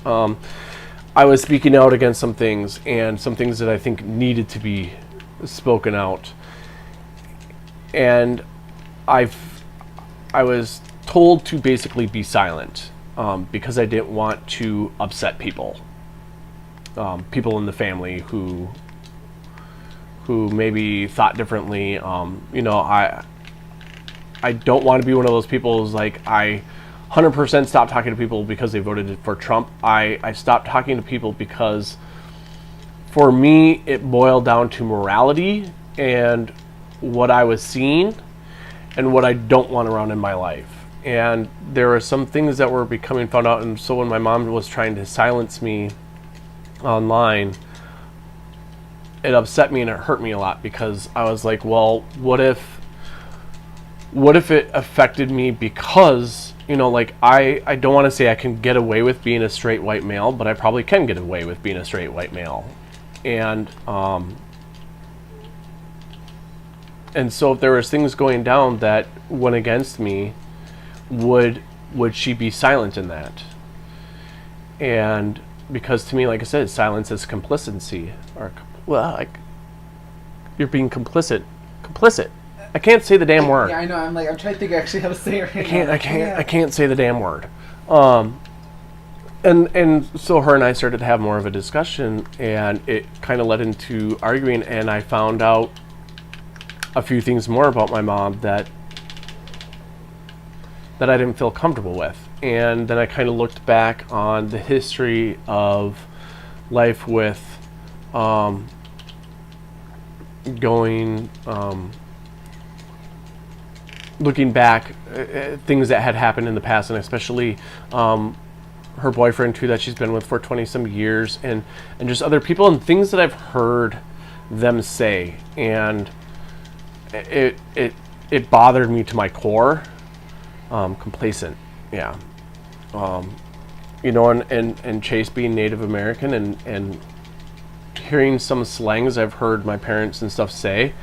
I was speaking out against some things, and some things that I think needed to be spoken out. And I was told to basically be silent because I didn't want to upset people. People in the family who maybe thought differently. I don't want to be one of those people who's like, I 100% stopped talking to people because they voted for Trump. I stopped talking to people because for me it boiled down to morality and what I was seeing and what I don't want around in my life. And there were some things that were becoming found out, and so when my mom was trying to silence me online, it upset me and it hurt me a lot, because I was like, well, what if it affected me because, like, I don't want to say I can get away with being a straight white male, but I probably can get away with being a straight white male. And so if there was things going down that went against me, would she be silent in that? And because to me, like I said, silence is complicity, or you're being complicit. I can't say the damn word. Yeah, I know. I'm trying to think actually how to say it. I can't say the damn word. And so her and I started to have more of a discussion, and it kind of led into arguing, and I found out a few things more about my mom that I didn't feel comfortable with. And then I kind of looked back on the history of life with looking back at things that had happened in the past, and especially her boyfriend too, that she's been with for 20 some years, and just other people and things that I've heard them say, and it bothered me to my core. Complacent, yeah. And Chayse being Native American, and hearing some slangs I've heard my parents and stuff say,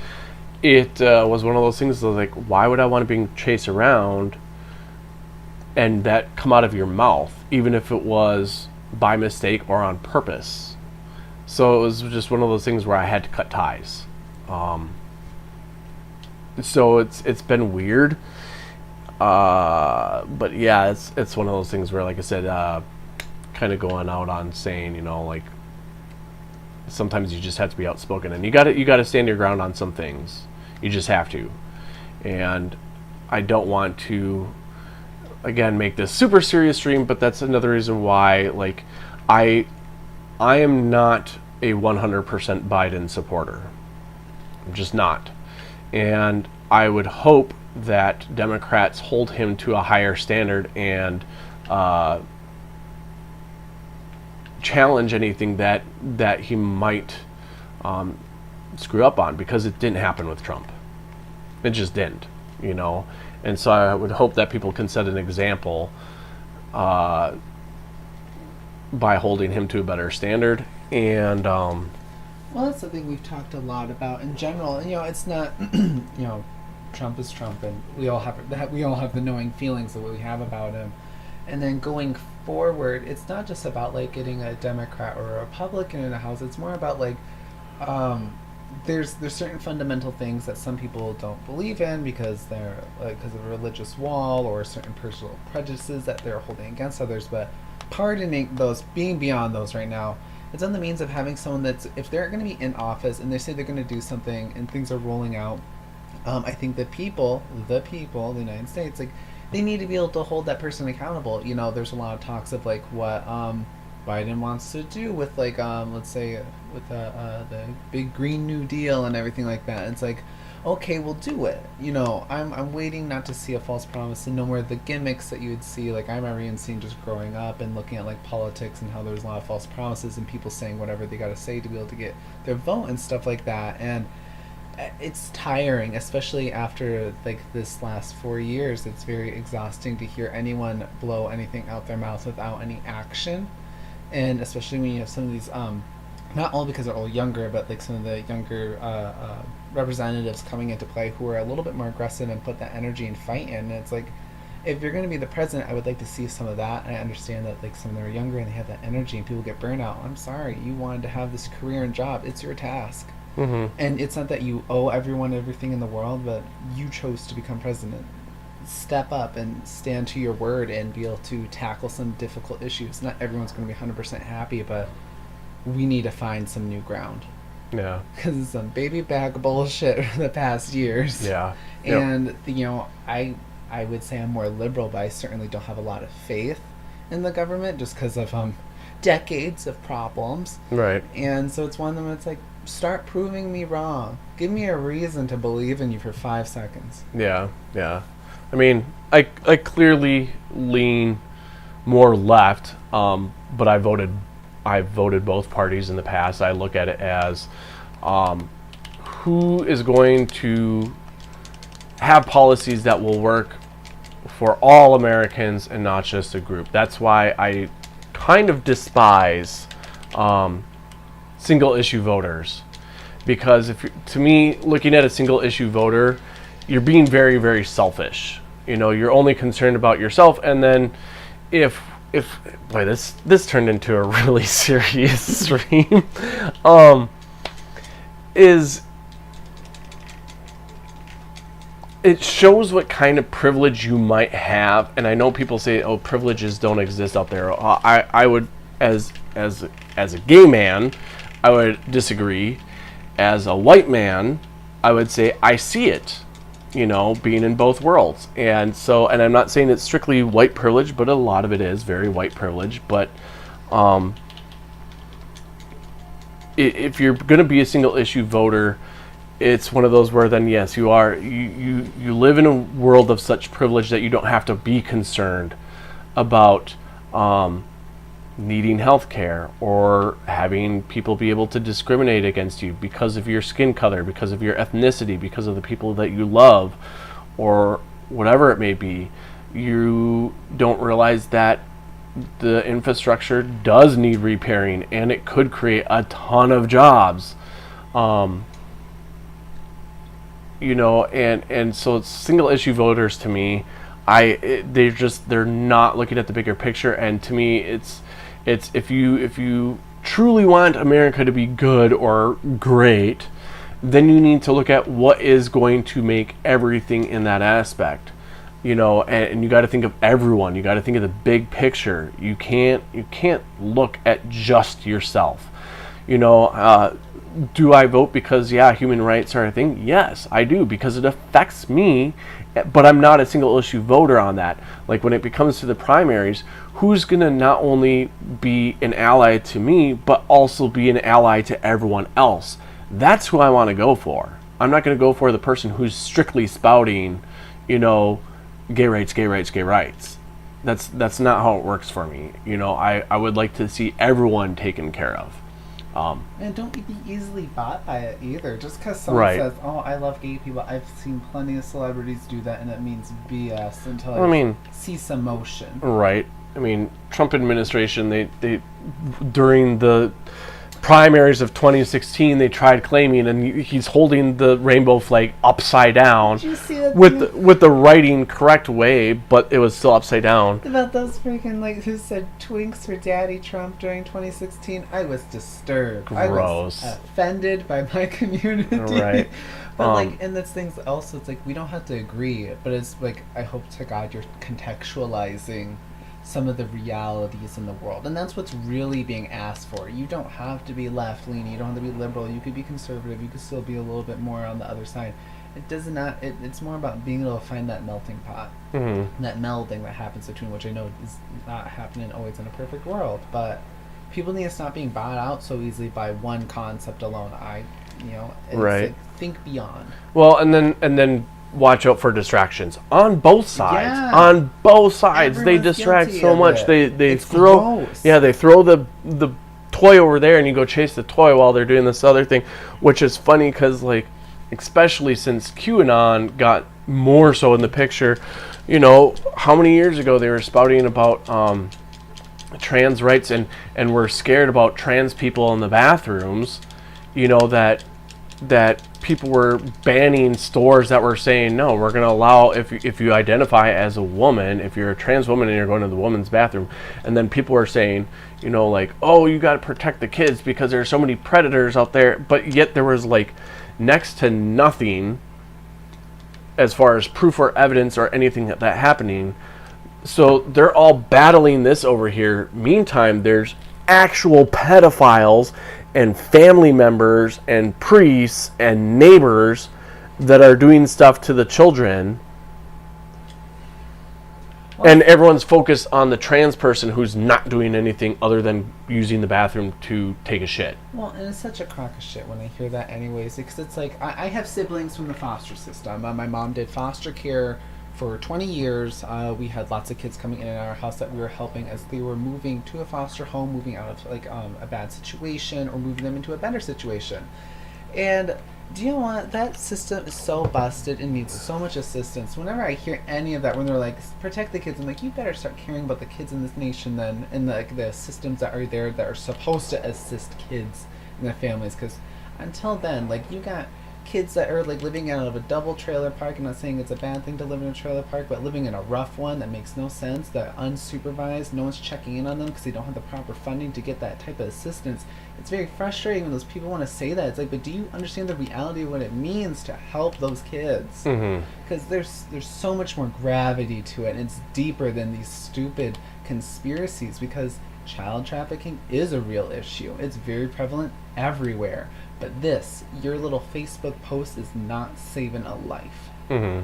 it was one of those things that was like, why would I want to bring Chayse around and that come out of your mouth, even if it was by mistake or on purpose? So it was just one of those things where I had to cut ties. So it's been weird. But yeah, it's one of those things where, like I said, kind of going out on saying, like, sometimes you just have to be outspoken, and you gotta stand your ground on some things. You just have to. And I don't want to, again, make this super serious stream, but that's another reason why, like, I am not a 100% Biden supporter. I'm just not. And I would hope that Democrats hold him to a higher standard and challenge anything that he might screw up on, because it didn't happen with Trump. It just didn't, And so I would hope that people can set an example by holding him to a better standard. And well, that's the thing we've talked a lot about in general. It's not, Trump is Trump, and we all have the knowing feelings of what we have about him. And then going forward, it's not just about like getting a Democrat or a Republican in the House. It's more about like there's certain fundamental things that some people don't believe in because they're because of a religious wall or certain personal prejudices that they're holding against others. But pardoning those, being beyond those right now, it's on the means of having someone that's, if they're going to be in office and they say they're going to do something and things are rolling out, I think the people, the United States, like, they need to be able to hold that person accountable. There's a lot of talks of like what Biden wants to do with like let's say with the big Green New Deal and everything like that. It's like, okay, we'll do it. I'm waiting not to see a false promise and no more of the gimmicks that you would see. Like, I remember even seeing just growing up and looking at like politics and how there's a lot of false promises and people saying whatever they got to say to be able to get their vote and stuff like that. And it's tiring, especially after like this last 4 years. It's very exhausting to hear anyone blow anything out their mouth without any action. And especially when you have some of these not all because they're all younger, but like some of the younger representatives coming into play who are a little bit more aggressive and put that energy and fight in. And it's like, if you're going to be the president, I would like to see some of that. And I understand that like some of them are younger and they have that energy and people get burned out. I'm sorry, you wanted to have this career and job. It's your task. And it's not that you owe everyone everything in the world, but you chose to become president. Step up and stand to your word and be able to tackle some difficult issues. Not everyone's going to be 100% happy, but we need to find some new ground. Yeah. Because it's some baby bag bullshit for the past years. Yeah. And, I would say I'm more liberal, but I certainly don't have a lot of faith in the government just because of decades of problems. Right. And so it's one of them that's like, start proving me wrong. Give me a reason to believe in you for 5 seconds. Yeah, yeah. I mean, I clearly lean more left, but I voted both parties in the past. I look at it as who is going to have policies that will work for all Americans and not just a group. That's why I kind of despise single issue voters, because to me, looking at a single issue voter, you're being very, very selfish. You're only concerned about yourself, and then if boy, this turned into a really serious stream. It shows what kind of privilege you might have, and I know people say, "Oh, privileges don't exist out there." I would, as a gay man, I would disagree. As a white man, I would say I see it. Being in both worlds. And I'm not saying it's strictly white privilege, but a lot of it is very white privilege. But if you're going to be a single issue voter, it's one of those where then, yes, you are. You live in a world of such privilege that you don't have to be concerned about needing health care or having people be able to discriminate against you because of your skin color, because of your ethnicity, because of the people that you love, or whatever it may be. You don't realize that the infrastructure does need repairing, and it could create a ton of jobs. And so it's single issue voters to me. They're not looking at the bigger picture, and to me, it's if you truly want America to be good or great, then you need to look at what is going to make everything in that aspect. And you got to think of everyone. You got to think of the big picture. You can't look at just yourself. Do I vote because human rights are a thing? Yes, I do, because it affects me, but I'm not a single issue voter on that. Like when it comes to the primaries, who's going to not only be an ally to me, but also be an ally to everyone else? That's who I want to go for. I'm not going to go for the person who's strictly spouting, gay rights, gay rights, gay rights. That's not how it works for me. I would like to see everyone taken care of. And don't be easily bought by it either. Just because someone says, "Oh, I love gay people," I've seen plenty of celebrities do that, and it means BS until I see some motion. Right. Trump administration, they during the primaries of 2016, they tried claiming, and he's holding the rainbow flag upside down. Did you see that with the writing correct way, but it was still upside down. About those freaking who said twinks for Daddy Trump during 2016? I was disturbed. Gross. I was offended by my community. Right. But and that's things also. It's we don't have to agree, but it's I hope to God you're contextualizing some of the realities in the world, and that's what's really being asked for. You don't have to be left-leaning, you don't have to be liberal, you could be conservative, you could still be a little bit more on the other side. It does not, it's more about being able to find that melting pot, that melding that happens between, which I know is not happening always in a perfect world, but people need to stop being bought out so easily by one concept alone. Think beyond. Well, and then watch out for distractions on both sides. Yeah. On both sides, Everyone's they distract guilty so of much. it. They It's throw gross. they throw the toy over there, and you go chase the toy while they're doing this other thing, which is funny because especially since QAnon got more so in the picture. How many years ago they were spouting about trans rights and were scared about trans people in the bathrooms. That people were banning stores that were saying, no, we're going to allow, if you identify as a woman, if you're a trans woman and you're going to the women's bathroom, and then people are saying, you know, like, oh, you got to protect the kids because there's so many predators out there, but yet there was like next to nothing as far as proof or evidence or anything that happening. So they're all battling this over here. Meantime, there's actual pedophiles and family members and priests and neighbors that are doing stuff to the children. Well, and everyone's focused on the trans person who's not doing anything other than using the bathroom to take a shit. Well, and it's such a crock of shit when I hear that anyways, because it's like, I have siblings from the foster system. My mom did foster care for 20 years. We had lots of kids coming in our house that we were helping as they were moving to a foster home, moving out of like a bad situation or moving them into a better situation. And do you know what? That system is so busted and needs so much assistance. Whenever I hear any of that, when they're like, protect the kids, I'm like, you better start caring about the kids in this nation then, and the systems that are there that are supposed to assist kids and their families. Because until then, like, you got kids that are like living out of a double trailer park. I'm not saying it's a bad thing to live in a trailer park, but living in a rough one that makes no sense, that unsupervised, no one's checking in on them because they don't have the proper funding to get that type of assistance. It's very frustrating when those people want to say that. It's like, but do you understand the reality of what it means to help those kids? Because there's so much more gravity to it, and it's deeper than these stupid conspiracies, because child trafficking is a real issue. It's very prevalent everywhere. But this, your little Facebook post is not saving a life. And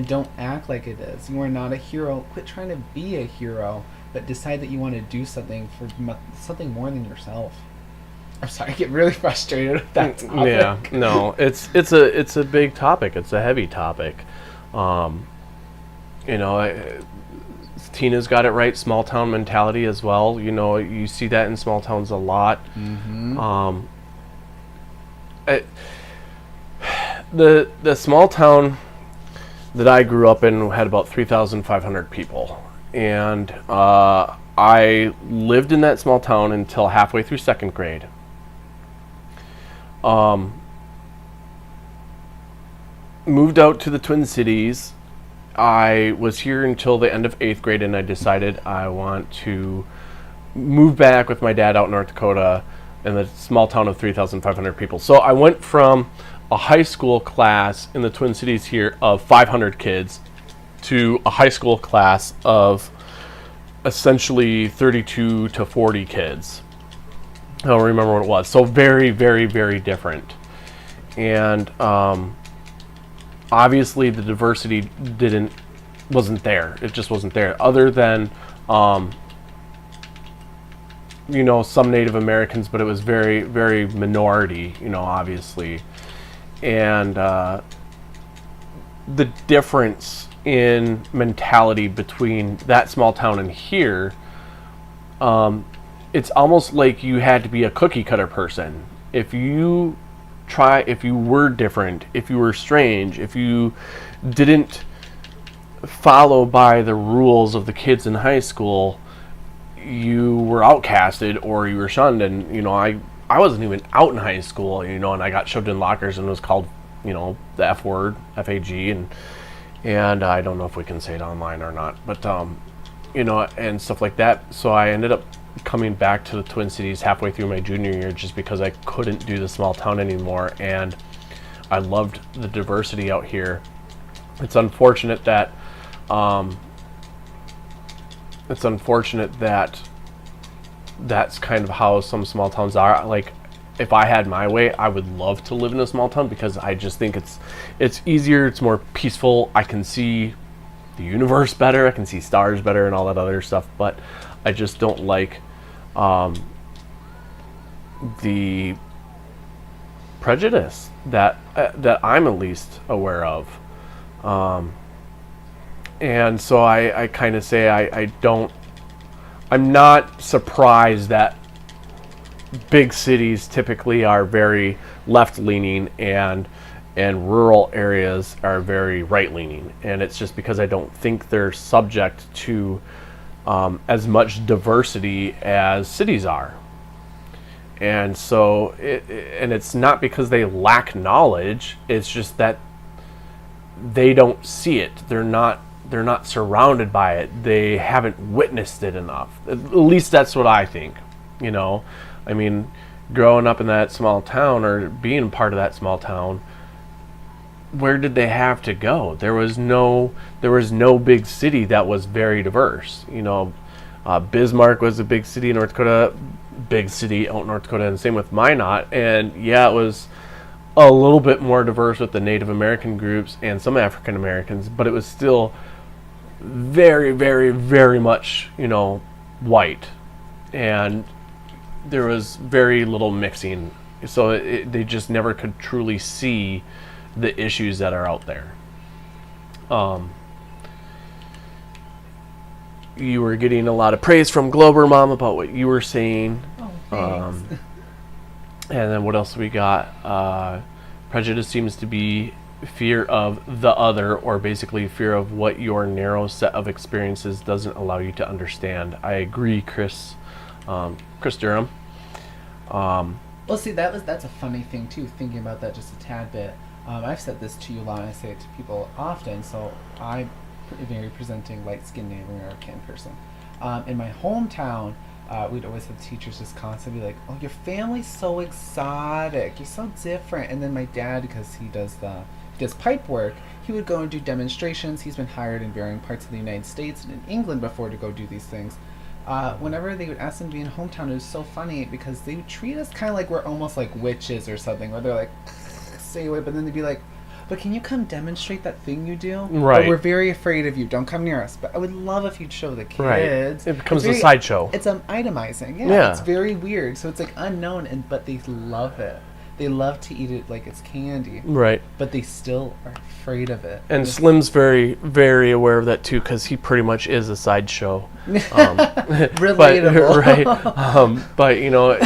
don't act like it is. You are not a hero. Quit trying to be a hero, but decide that you want to do something for something more than yourself. I'm sorry, I get really frustrated with that topic. Yeah, no, it's a big topic. It's a heavy topic. You know, Tina's got it right. Small town mentality as well. You know, you see that in small towns a lot. The small town that I grew up in had about 3,500 people, and I lived in that small town until halfway through second grade. Moved out to the Twin Cities. I was here until the end of 8th grade, and I decided I want to move back with my dad out in North Dakota in the small town of 3,500 people. So I went from a high school class in the Twin Cities here of 500 kids to a high school class of essentially 32 to 40 kids. I don't remember what it was. So very, very, very different. And obviously the diversity wasn't there. It just wasn't there. Other than you know, some Native Americans, but it was very, very minority, you know, obviously. And the difference in mentality between that small town and here, it's almost like you had to be a cookie cutter person. If you were different, if you were strange, if you didn't follow by the rules of the kids in high school, you were outcasted or you were shunned. And you know, I wasn't even out in high school, you know, and I got shoved in lockers and was called, you know, the F word, FAG, and I don't know if we can say it online or not, but you know, and stuff like that. So I ended up coming back to the Twin Cities halfway through my junior year just because I couldn't do the small town anymore, and I loved the diversity out here. It's unfortunate that that's kind of how some small towns are. Like, if I had my way, I would love to live in a small town because I just think it's easier, it's more peaceful. I can see the universe better, I can see stars better and all that other stuff, but I just don't like the prejudice that I'm at least aware of. And so I kind of say I'm not surprised that big cities typically are very left-leaning and rural areas are very right-leaning. And it's just because I don't think they're subject to as much diversity as cities are. And so, and it's not because they lack knowledge. It's just that they don't see it. They're not surrounded by it. They haven't witnessed it enough. At least that's what I think. You know, I mean, growing up in that small town or being part of that small town, where did they have to go? There was no big city that was very diverse. You know, Bismarck was a big city in North Dakota, big city out in North Dakota, and same with Minot. And yeah, it was a little bit more diverse with the Native American groups and some African Americans, but it was still very, very, very much, you know, white. And there was very little mixing. So they just never could truly see the issues that are out there. You were getting a lot of praise from Glober Mom about what you were saying. Oh, thanks. And then what else we got? Prejudice seems to be fear of the other, or basically fear of what your narrow set of experiences doesn't allow you to understand. I agree, Chris Durham. Well, see, that's a funny thing too. Thinking about that just a tad bit. I've said this to you a lot. I say it to people often. So I'm a very presenting, light-skinned Native American person. In my hometown, we'd always have teachers just constantly be like, "Oh, your family's so exotic. You're so different." And then my dad, because he does pipe work, he would go and do demonstrations. He's been hired in varying parts of the United States and in England before to go do these things. Whenever they would ask him to be in hometown, it was so funny because they would treat us kind of like we're almost like witches or something, where they're like, stay away, but then they'd be like, but can you come demonstrate that thing you do? Right. But we're very afraid of you. Don't come near us. But I would love if you'd show the kids. Right. It becomes a sideshow. It's itemizing. Yeah. It's very weird. So it's like unknown, but they love it. They love to eat it like it's candy. Right. But they still are afraid of it. And Slim's very, very aware of that too, because he pretty much is a sideshow. Relatable. But you know,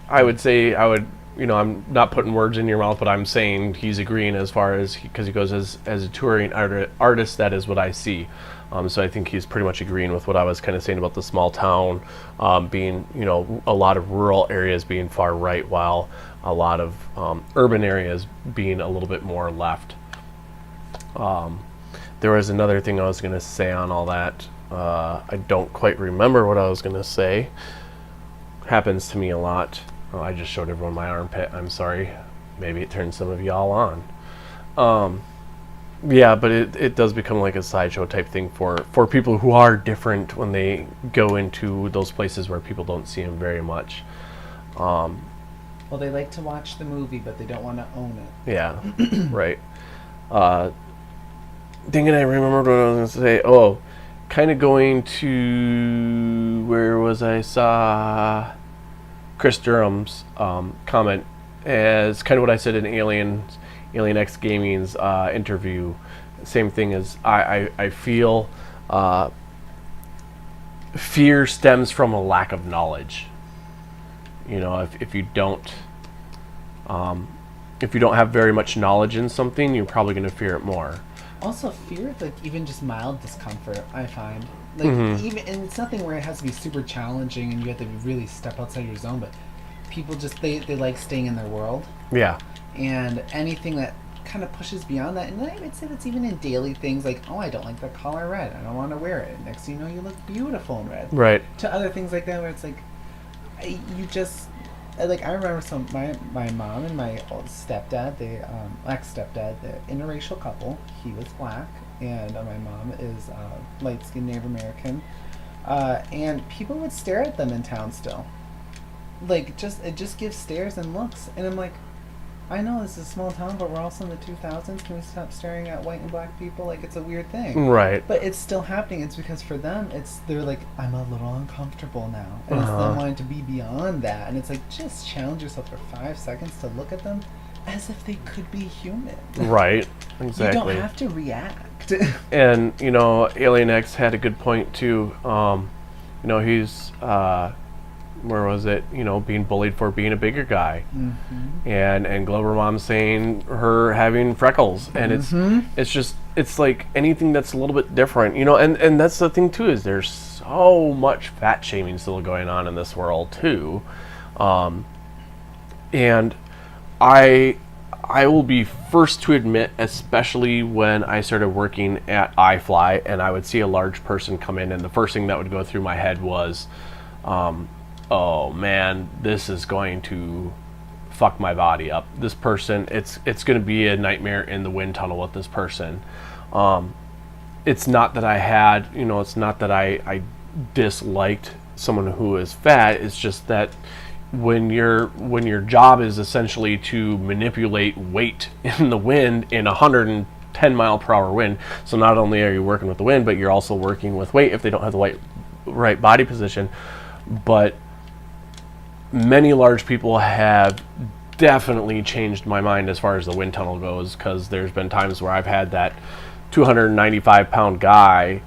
I would, you know, I'm not putting words in your mouth, but I'm saying he's agreeing as far as, because he goes as a touring artist, that is what I see. So I think he's pretty much agreeing with what I was kind of saying about the small town being, you know, a lot of rural areas being far right, while a lot of urban areas being a little bit more left. There was another thing I was going to say on all that. I don't quite remember what I was going to say. Happens to me a lot. Oh, I just showed everyone my armpit. I'm sorry. Maybe it turned some of y'all on. Yeah, but it does become like a sideshow type thing for people who are different when they go into those places where people don't see them very much. Well, they like to watch the movie, but they don't want to own it. Yeah, right. Dang it, I remembered what I was going to say. Oh, kind of going to, where was I? Saw Chris Durham's comment as kind of what I said in Alien X Gaming's interview. Same thing as I feel fear stems from a lack of knowledge. You know, if you don't have very much knowledge in something, you're probably going to fear it more. Also, fear of like even just mild discomfort, I find. Like even, and it's nothing where it has to be super challenging and you have to really step outside your zone, but people just they like staying in their world. Yeah. And anything that kind of pushes beyond that, and I would say that's even in daily things like, oh, I don't like that color red, I don't want to wear it. Next thing you know, you look beautiful in red. Right. To other things like that where it's like, you just, like, I remember my mom and my old stepdad, they ex-stepdad, they're interracial couple. He was black, and my mom is light-skinned Native American. And people would stare at them in town still. Like, it just gives stares and looks. And I'm like, I know this is a small town, but we're also in the 2000s. Can we stop staring at white and black people? Like, it's a weird thing. Right. But it's still happening. It's because for them, they're like, I'm a little uncomfortable now. And it's them wanting to be beyond that. And it's like, just challenge yourself for 5 seconds to look at them as if they could be human. Right. Exactly. You don't have to react. And, you know, Alien X had a good point, too. You know, he's... where was it? You know, being bullied for being a bigger guy, and Glover Mom saying her having freckles, and it's like anything that's a little bit different, you know, and that's the thing too, is there's so much fat shaming still going on in this world too. And I will be first to admit, especially when I started working at iFly and I would see a large person come in, and the first thing that would go through my head was, oh man, this is going to fuck my body up. This person, it's going to be a nightmare in the wind tunnel with this person. It's not that I had, it's not that I disliked someone who is fat. It's just that when your job is essentially to manipulate weight in the wind in 110 mile per hour wind, so not only are you working with the wind, but you're also working with weight if they don't have the right body position. But many large people have definitely changed my mind as far as the wind tunnel goes, because there's been times where I've had that 295-pound guy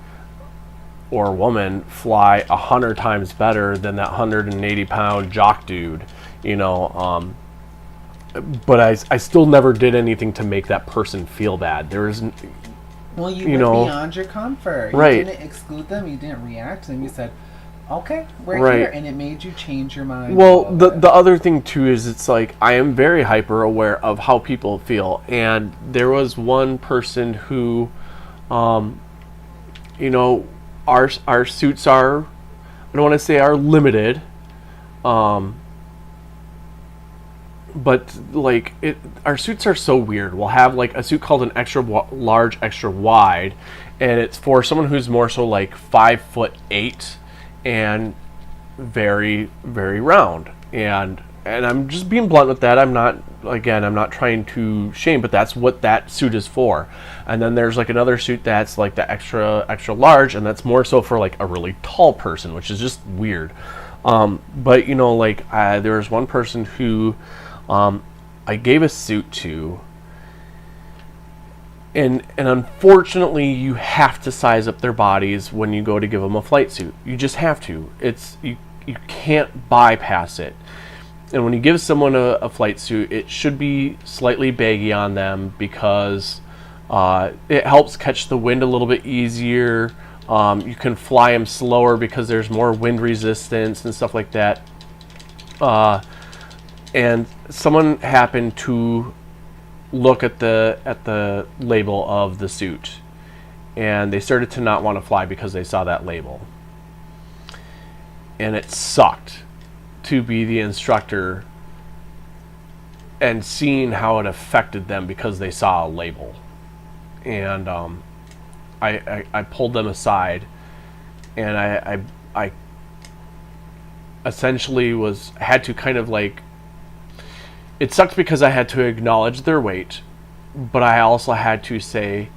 or woman fly 100 times better than that 180-pound jock dude, but I still never did anything to make that person feel bad. There isn't. Well, you went beyond your comfort. Right. You didn't exclude them. You didn't react to them. You said, okay, we're right. here. And it made you change your mind. Well, the other thing, too, is it's like I am very hyper aware of how people feel. And there was one person who, our suits are, I don't want to say are limited, but like our suits are so weird. We'll have like a suit called an extra large, extra wide, and it's for someone who's more so like 5'8" and very, very round. And I'm just being blunt with that. I'm not trying to shame, but that's what that suit is for. And then there's like another suit that's like the extra large, and that's more so for like a really tall person, which is just weird. But there was one person who I gave a suit to, and unfortunately you have to size up their bodies when you go to give them a flight suit. You just have to. You can't bypass it. And when you give someone a flight suit, it should be slightly baggy on them, because it helps catch the wind a little bit easier. You can fly them slower because there's more wind resistance and stuff like that. And someone happened to look at the label of the suit, and they started to not want to fly because they saw that label. And it sucked to be the instructor and seeing how it affected them because they saw a label. And I pulled them aside, and I essentially had to kind of like, it sucked because I had to acknowledge their weight, but I also had to say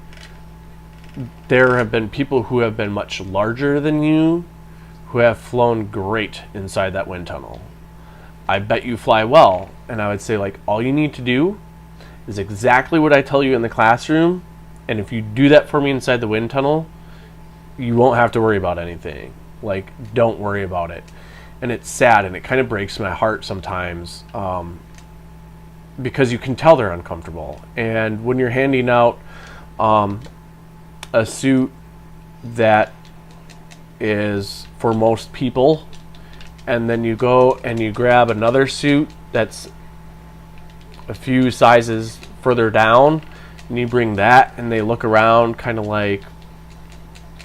there have been people who have been much larger than you who have flown great inside that wind tunnel. I bet you fly well. And I would say, like, all you need to do is exactly what I tell you in the classroom, and if you do that for me inside the wind tunnel, you won't have to worry about anything. Like, don't worry about it. And it's sad, and it kind of breaks my heart sometimes, because you can tell they're uncomfortable. And when you're handing out a suit that is for most people, and then you go and you grab another suit that's a few sizes further down, and you bring that, and they look around kind of like,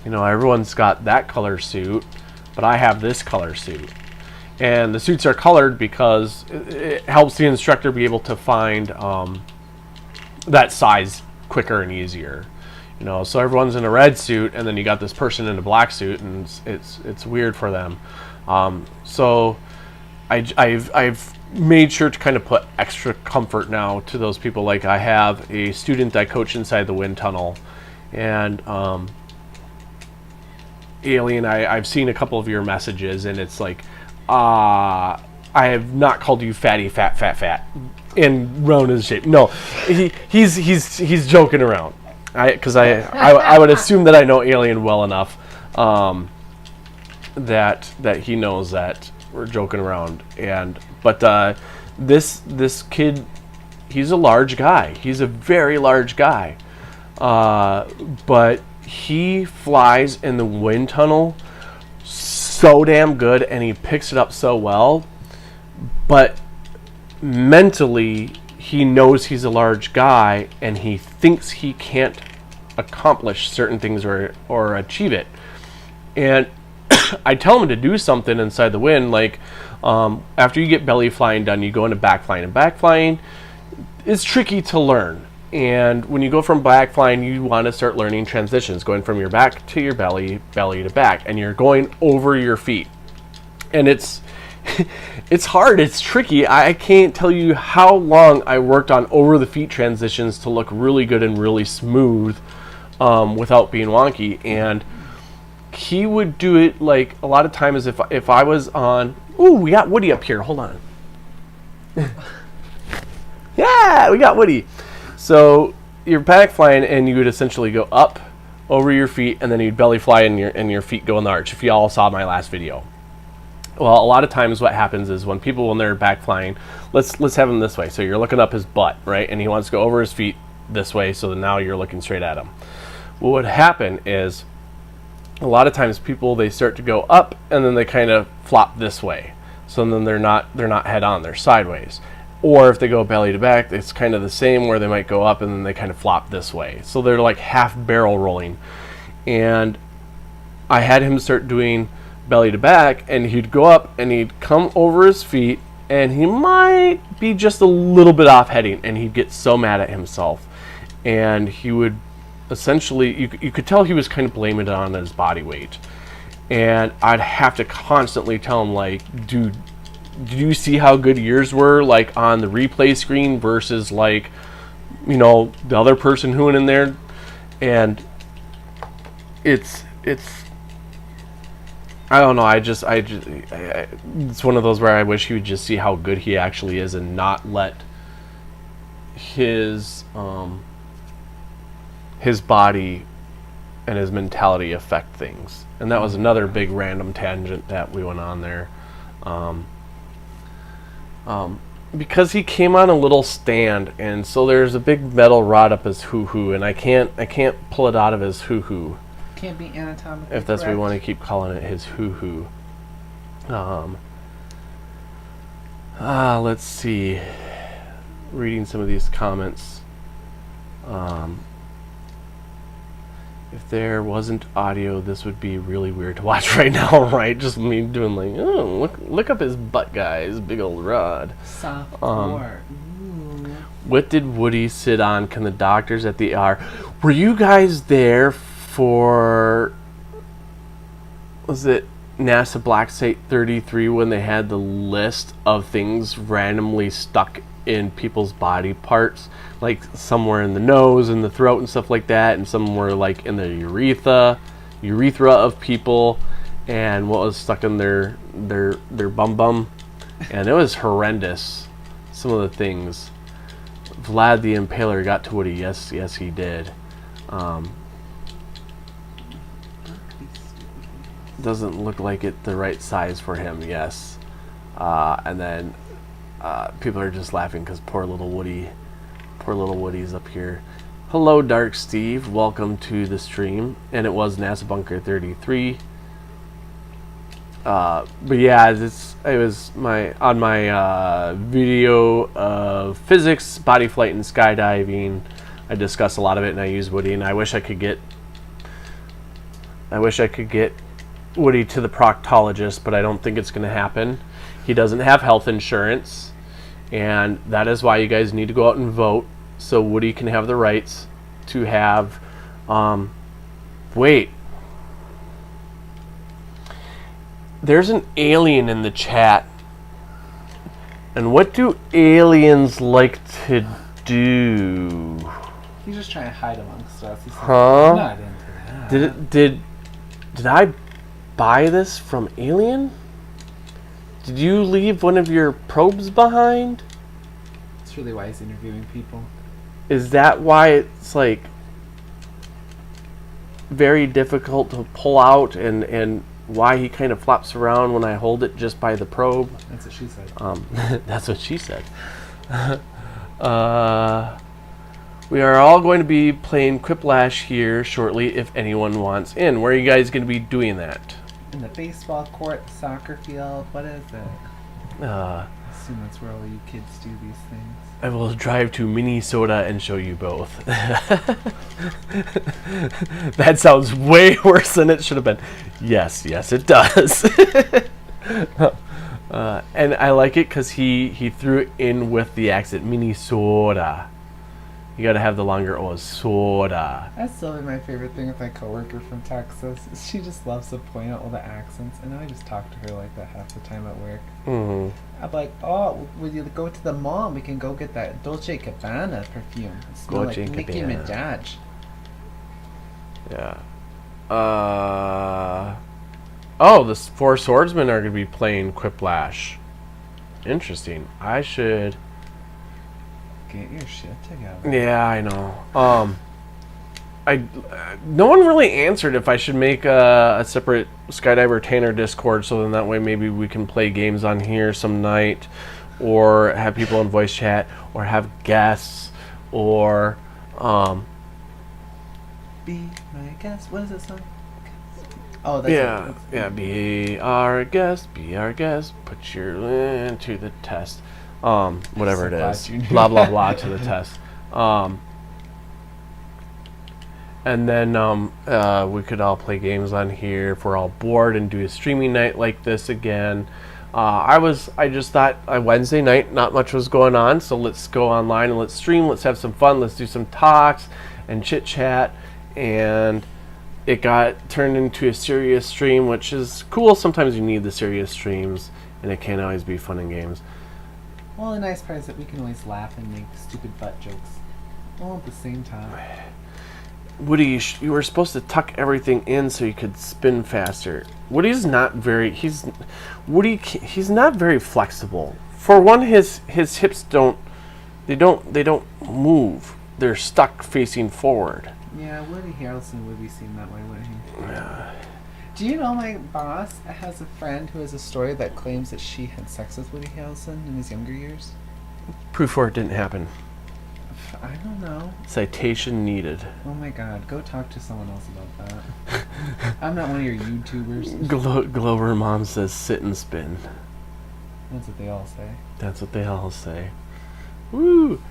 everyone's got that color suit, but I have this color suit. And the suits are colored because it helps the instructor be able to find that size quicker and easier. So everyone's in a red suit, and then you got this person in a black suit, and it's weird for them. So I've made sure to kind of put extra comfort now to those people. Like, I have a student I coach inside the wind tunnel, and Alien, I've seen a couple of your messages, and it's like, I have not called you fatty, fat, and round in shape. No, he's joking around. Because I would assume that I know Alien well enough that he knows that we're joking around. But this kid, he's a large guy. He's a very large guy. But he flies in the wind tunnel so damn good, and he picks it up so well. but mentally he knows he's a large guy and he thinks he can't accomplish certain things or achieve it. And I tell him to do something inside the wind, like after you get belly flying done, you go into back flying. And back flying is tricky to learn. And when you go from back flying, you want to start learning transitions, going from your back to your belly, belly to back, and you're going over your feet. And it's hard, it's tricky. I can't tell you how long I worked on over the feet transitions to look really good and really smooth without being wonky. And he would do it like a lot of times if I was on. Ooh, we got Woody up here. Hold on. Yeah, we got Woody. So you're back flying, and you would essentially go up over your feet, and then you'd belly fly, and your feet go in the arch. If you all saw my last video. Well, a lot of times what happens is when they're back flying, let's have him this way. So you're looking up his butt, right? And he wants to go over his feet this way, so now you're looking straight at him. What would happen is a lot of times they start to go up, and then they kind of flop this way. So then they're not head on, they're sideways. Or if they go belly to back, it's kind of the same, where they might go up and then they kind of flop this way. So they're like half barrel rolling. And I had him start doing belly to back, and he'd go up and he'd come over his feet, and he might be just a little bit off heading, and he'd get so mad at himself. And he would essentially, you could tell he was kind of blaming it on his body weight. And I'd have to constantly tell him, like, dude, did you see how good yours were, like, on the replay screen versus, like, you know, the other person who went in there? And it's I don't know, it's one of those where I wish he would just see how good he actually is and not let his body and his mentality affect things. And that was another big random tangent that we went on there. Because he came on a little stand, and so there's a big metal rod up his hoo-hoo, and I can't pull it out of his hoo-hoo. Can't be anatomically if that's correct. what we want to keep calling it, his hoo-hoo. Let's see. Reading some of these comments. If there wasn't audio, this would be really weird to watch right now, right? Just me doing like, oh, look up his butt, guys, big old rod. Soft core. What did Woody sit on? Can the doctors at the ER? Were you guys there for, was it NASA Black Site 33 when they had the list of things randomly stuck in people's body parts? Like somewhere in the nose and the throat and stuff like that, and some were like in the urethra of people, and what was stuck in their bum, and it was horrendous. Some of the things. Vlad the Impaler got to Woody. Yes, he did. Doesn't look like it the right size for him. Yes, and then people are just laughing because poor little Woody's up here. Hello, Dark Steve. Welcome to the stream. And it was NASA Bunker 33. But yeah, it was on my video of physics, body flight, and skydiving. I discussed a lot of it, and I used Woody. And I wish I could get Woody to the proctologist, but I don't think it's going to happen. He doesn't have health insurance. And that is why you guys need to go out and vote, so Woody can have the rights to have, wait. There's an alien in the chat. And what do aliens like to do? He's just trying to hide amongst us. He's Huh? not into that. Did I buy this from Alien? Did you leave one of your probes behind? That's really why he's interviewing people. Is that why it's like very difficult to pull out, and why he kind of flops around when I hold it just by the probe? That's what she said. That's what she said. We are all going to be playing Quiplash here shortly if anyone wants in. Where are you guys going to be doing that? In the baseball court, the soccer field, what is it? assume that's where all you kids do these things. I will drive to Minnesota and show you both. That sounds way worse than it should have been. Yes, it does. And I like it because he threw it in with the accent, Minnesota. You got to have the longer O, soda. That's still my favorite thing with my coworker from Texas. Is she just loves to point out all the accents, and I just talk to her like that half the time at work. Mm-hmm. I'm like, oh, will you go to the mall? We can go get that Dolce & Gabbana perfume. It smells like Nicki Minaj. Yeah. Oh, the Four Swordsmen are going to be playing Quiplash. Interesting. I should... Get your shit together. Yeah, I know. No one really answered if I should make a separate Skydiver Tanner Discord, so then that way maybe we can play games on here some night, or have people in voice chat, or have guests, or be my guest. What is this song? Oh, that's yeah. Be our guest. Put your to the test. Whatever it is, blah blah blah to the test. And then we could all play games on here if we're all bored and do a streaming night like this again. I just thought Wednesday night not much was going on, so let's go online and let's stream. Let's have some fun. Let's do some talks and chit chat. And it got turned into a serious stream, which is cool. Sometimes you need the serious streams, and it can't always be fun and games. Well, the nice part is that we can always laugh and make stupid butt jokes all at the same time. Woody, you were supposed to tuck everything in so you could spin faster. Woody's not very. He's not very flexible. For one, his hips don't move. They're stuck facing forward. Yeah, Woody Harrelson would be seen that way, wouldn't he? Yeah. Do you know my boss has a friend who has a story that claims that she had sex with Woody Harrelson in his younger years? Proof for it didn't happen. I don't know. Citation needed. Oh my god, go talk to someone else about that. I'm not one of your YouTubers. Glover Mom says sit and spin. That's what they all say. That's what they all say. Woo!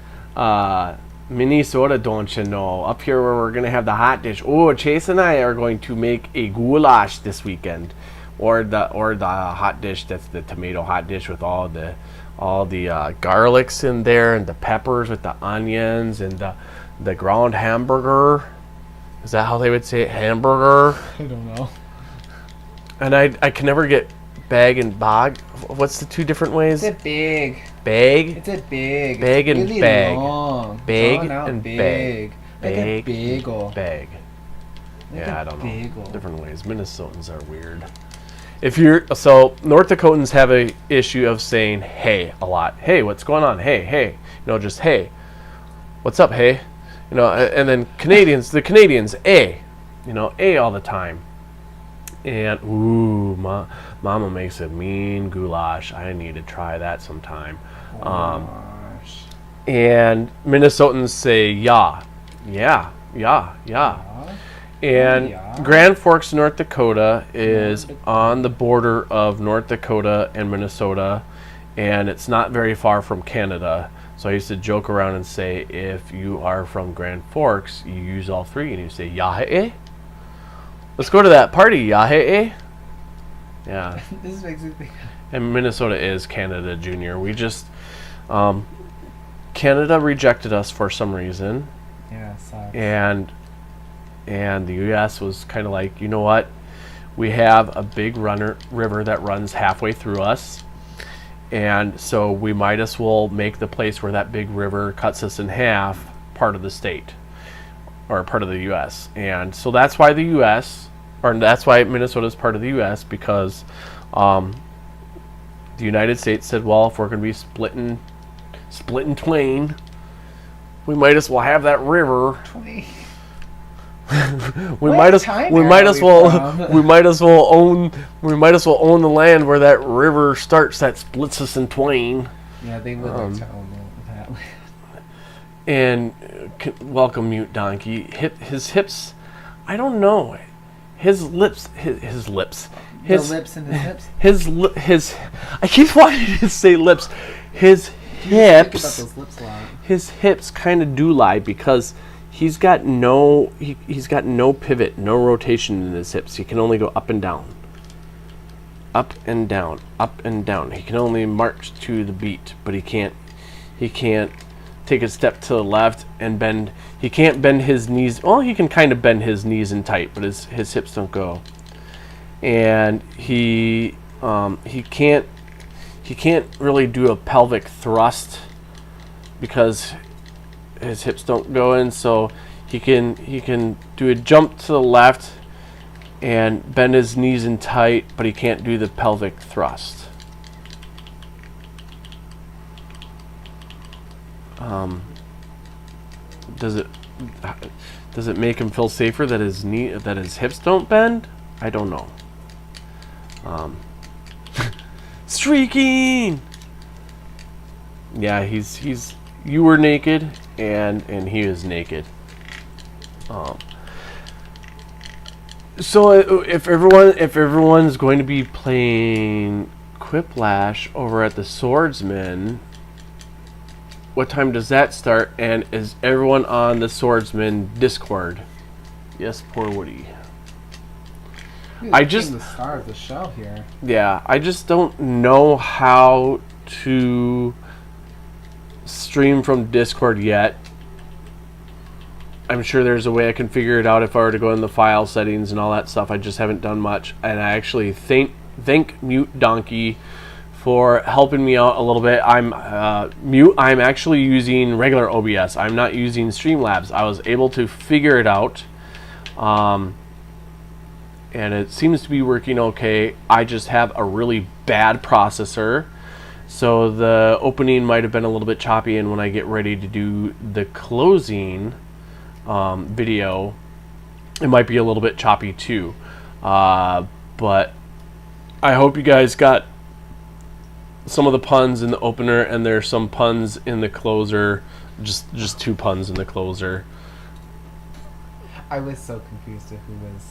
Minnesota, don't you know? Up here where we're going to have the hot dish. Oh, Chase and I are going to make a goulash this weekend. Or the hot dish, that's the tomato hot dish with all the garlics in there and the peppers with the onions and the ground hamburger. Is that how they would say it? Hamburger? I don't know. And I can never get bag and bog. What's the two different ways? It's a big. Bag? It's a big. Bag and really bag. Long. Bag Drawn out and big. bag. Like a bagel. Bag. Like Yeah, a I don't bagel. know. Different ways. Minnesotans are weird. North Dakotans have a issue of saying hey a lot. Hey, what's going on? Hey. Just hey. What's up, hey? And then the Canadians, A. A all the time. And ooh, Mama makes a mean goulash. I need to try that sometime. Gosh. And Minnesotans say yeah. And Yeah. Grand Forks, North Dakota is on the border of North Dakota and Minnesota, and it's not very far from Canada. So I used to joke around and say, if you are from Grand Forks, you use all three, and you say, Yahe. Let's go to that party, Yahe. Yeah. This makes me think. And Minnesota is Canada Junior. We just, Canada rejected us for some reason. Yeah, sucks. And the U.S. was kind of like, you know what? We have a big river that runs halfway through us. And so we might as well make the place where that big river cuts us in half part of the state or part of the U.S. And so that's why that's why Minnesota is part of the U.S. because the United States said, well, if we're going to be split in twain, we might as well have that river. we might as well own the land where that river starts that splits us in twain. Yeah, they would like to own that. And welcome, Mute Donkey. His hips, I don't know. His lips. his the lips and his hips. His I keep wanting to say lips. His hips. Think about those lips a lot. His hips kind of do lie because he's got he's got no pivot, no rotation in his hips. He can only go up and down. Up and down, up and down. He can only march to the beat, but he can't take a step to the left and bend. He can't bend his knees. Well, he can kind of bend his knees in tight, but his hips don't go. And he can't really do a pelvic thrust because his hips don't go in. So he can do a jump to the left and bend his knees in tight, but he can't do the pelvic thrust. Does it make him feel safer that his hips don't bend? I don't know. Streaking. Yeah, he's. You were naked, and he is naked. So if everyone's going to be playing Quiplash over at the Swordsman, what time does that start? And is everyone on the Swordsman Discord? Yes, poor Woody. I just the star of the show here. Yeah, I just don't know how to stream from Discord yet. I'm sure there's a way I can figure it out if I were to go in the file settings and all that stuff. I just haven't done much, and I actually thank Mute Donkey for helping me out a little bit. I'm actually using regular OBS. I'm not using Streamlabs. I was able to figure it out, and it seems to be working okay. I just have a really bad processor, so the opening might have been a little bit choppy, and when I get ready to do the closing video, it might be a little bit choppy too. But I hope you guys got some of the puns in the opener, and there's some puns in the closer. Just 2 puns in the closer. I was so confused of who was.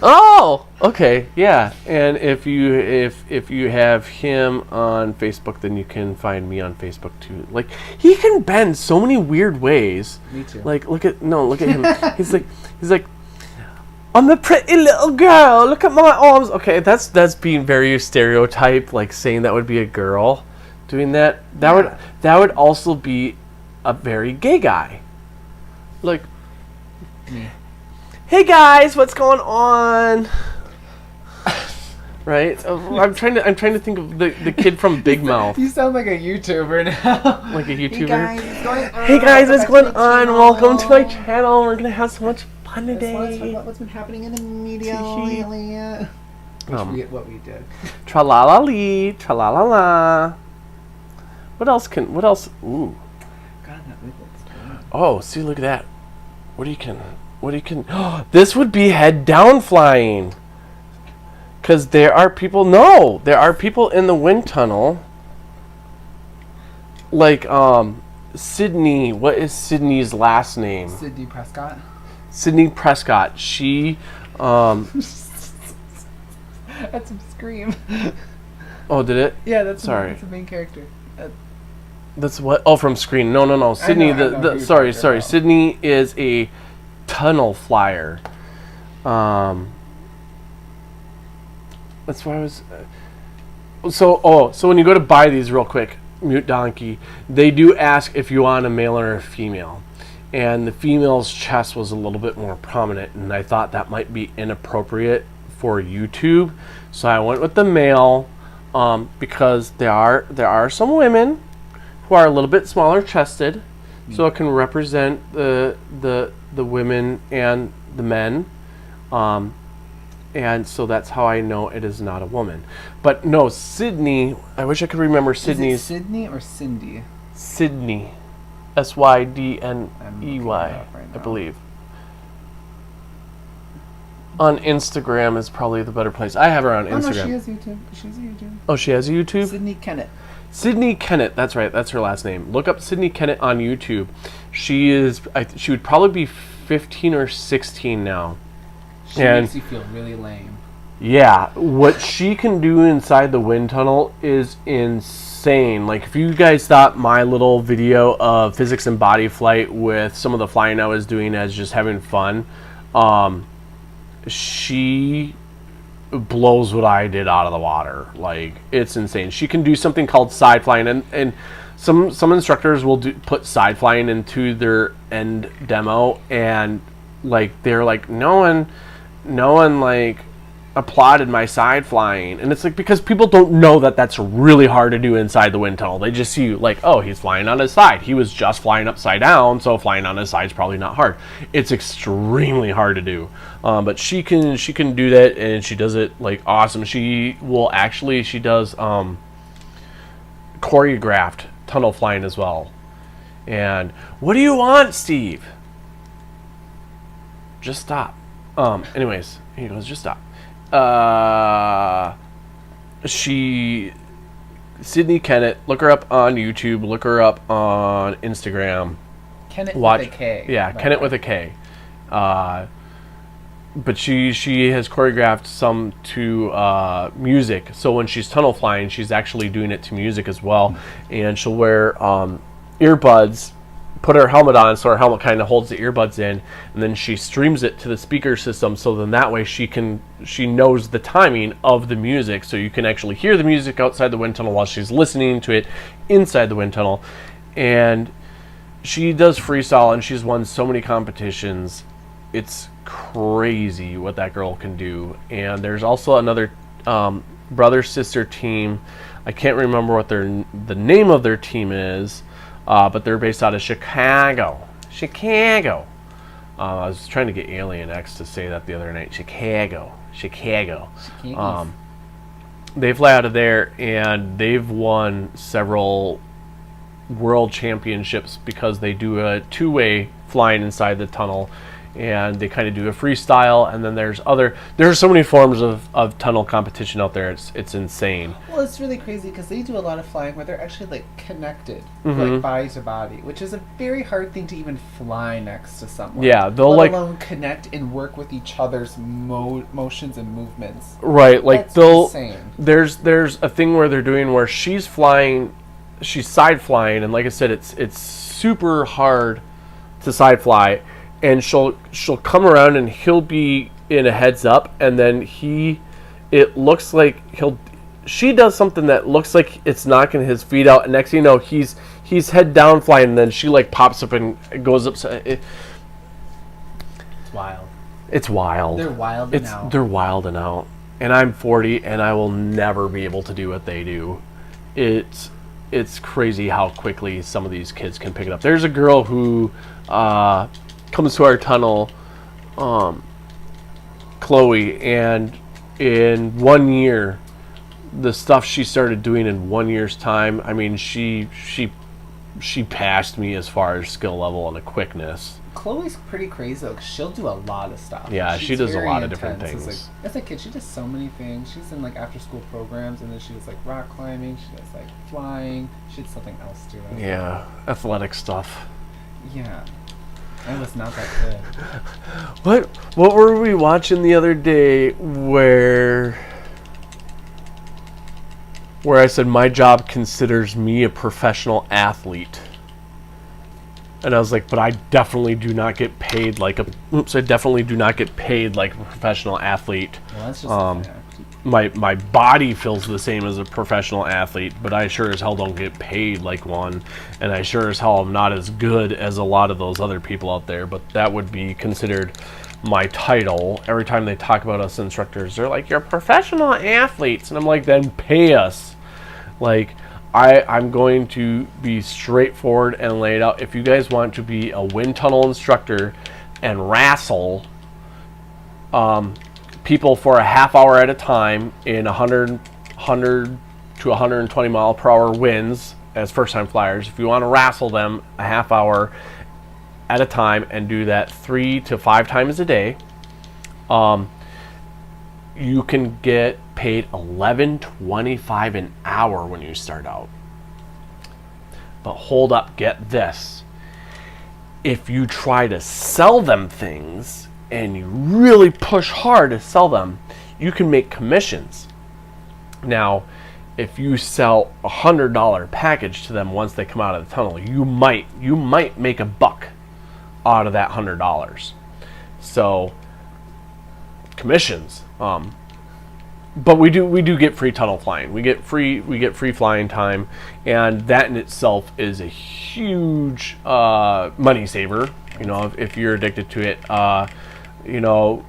Oh, okay, yeah. And if you have him on Facebook, then you can find me on Facebook too. Like, he can bend so many weird ways. Me too. Like, look at him. he's like, I'm a pretty little girl. Look at my arms. Okay, that's being very stereotyped, like saying that would be a girl doing that. That would also be a very gay guy. Like, me. Hey guys, what's going on? Right? I'm trying to think of the kid from Big Mouth. You sound like a YouTuber now. Like a YouTuber. Hey guys, what's going on? Welcome to my channel. We're gonna have so much fun today. Let's talk about what's been happening in the media lately. What we did. Tra-la-la-lee, tra-la-la-la. What else? Ooh. God, that wig looks good. Oh, see, look at that. What do you can? This would be head down flying. Because there are people in the wind tunnel. Like, Sydney. What is Sydney's last name? Sydney Prescott. Sydney Prescott. She, That's a scream. Oh, did it? Yeah, that's Sorry. That's the main character. That's what? Oh, from Screen. No. Sydney. Sorry. Sydney is a tunnel flyer. That's why I was. So when you go to buy these, real quick, Mute Donkey, they do ask if you want a male or a female, and the female's chest was a little bit more prominent, and I thought that might be inappropriate for YouTube, so I went with the male, because there are some women who are a little bit smaller chested, so it can represent the women and the men, and so that's how I know it is not a woman. But no, Sydney, I wish I could remember Sydney's. Is it Sydney or Cindy? Sydney, Sydney, right, I believe. On Instagram is probably the better place. I have her on Instagram. Oh no, she has YouTube. She's a YouTube. Oh, she has a YouTube? Sydney Kennett. Sydney Kennett, that's right, that's her last name. Look up Sydney Kennett on YouTube. She would probably be 15 or 16 now. She makes you feel really lame. Yeah, what she can do inside the wind tunnel is insane. Like, if you guys thought my little video of physics and body flight with some of the flying I was doing as just having fun, she blows what I did out of the water. Like, it's insane. She can do something called side flying, and some instructors will put side flying into their end demo, and like they're like, no one like applauded my side flying, and it's like, because people don't know that that's really hard to do inside the wind tunnel. They just see you like, oh, he's flying on his side. He was just flying upside down, so flying on his side is probably not hard. It's extremely hard to do, but she can do that, and she does it like awesome. She does choreographed tunnel flying as well. And what do you want, Steve? Just stop. Anyways, he goes, just stop. Sydney Kennett, look her up on YouTube, look her up on Instagram. Kennett with a K. Yeah, Kennett with a K. But she has choreographed some to music. So when she's tunnel flying, she's actually doing it to music as well. And she'll wear earbuds, put her helmet on, so her helmet kind of holds the earbuds in, and then she streams it to the speaker system, so then that way she knows the timing of the music, so you can actually hear the music outside the wind tunnel while she's listening to it inside the wind tunnel. And she does freestyle, and she's won so many competitions. It's crazy what that girl can do. And there's also another brother-sister team. I can't remember what the name of their team is, but they're based out of Chicago. I was trying to get Alien X to say that the other night. Chicago. They fly out of there, and they've won several world championships because they do a two-way flying inside the tunnel, and they kind of do a freestyle. And then there's so many forms of tunnel competition out there. It's insane. Well, it's really crazy because they do a lot of flying where they're actually like connected, like body to body, which is a very hard thing to even fly next to someone. Yeah, they'll let alone connect and work with each other's motions and movements. Right, like that's insane. There's a thing where they're doing where she's side flying, and like I said, it's super hard to side fly. And she'll come around, and he'll be in a heads up, and then it looks like she does something that looks like it's knocking his feet out, and next thing you know, he's head down flying, and then she like pops up and goes up. It's wild. It's wild. They're wilding out. They're wilding out. And I'm 40, and I will never be able to do what they do. It's crazy how quickly some of these kids can pick it up. There's a girl who comes to our tunnel, Chloe, and in 1 year, the stuff she started doing in 1 year's time, I mean, she passed me as far as skill level and the quickness. Chloe's pretty crazy though, 'cause she'll do a lot of stuff. Yeah, she does a lot of different things. As a kid, she does so many things. She's in like after school programs, and then she does like rock climbing, she does like flying, she did something else too. Yeah, athletic stuff. Yeah. I was not that good. What were we watching the other day where I said my job considers me a professional athlete? And I was like, but I definitely do not get paid like a professional athlete. Well, that's just a fact. My body feels the same as a professional athlete, but I sure as hell don't get paid like one, and I sure as hell am not as good as a lot of those other people out there, but that would be considered my title. Every time they talk about us instructors, they're like, you're professional athletes, and I'm like, then pay us. Like, I'm going to be straightforward and lay it out. If you guys want to be a wind tunnel instructor and wrestle people for a half hour at a time in 100 to 120 mile per hour winds as first time flyers, if you want to wrestle them a half hour at a time and do that 3 to 5 times a day, you can get paid $11.25 an hour when you start out. But hold up, get this. If you try to sell them things and you really push hard to sell them, you can make commissions. Now, if you sell $100 package to them once they come out of the tunnel, you might make $1 out of that $100. So commissions. But we do get free tunnel flying. We get free flying time, and that in itself is a huge money saver. You know, if you're addicted to it, you know,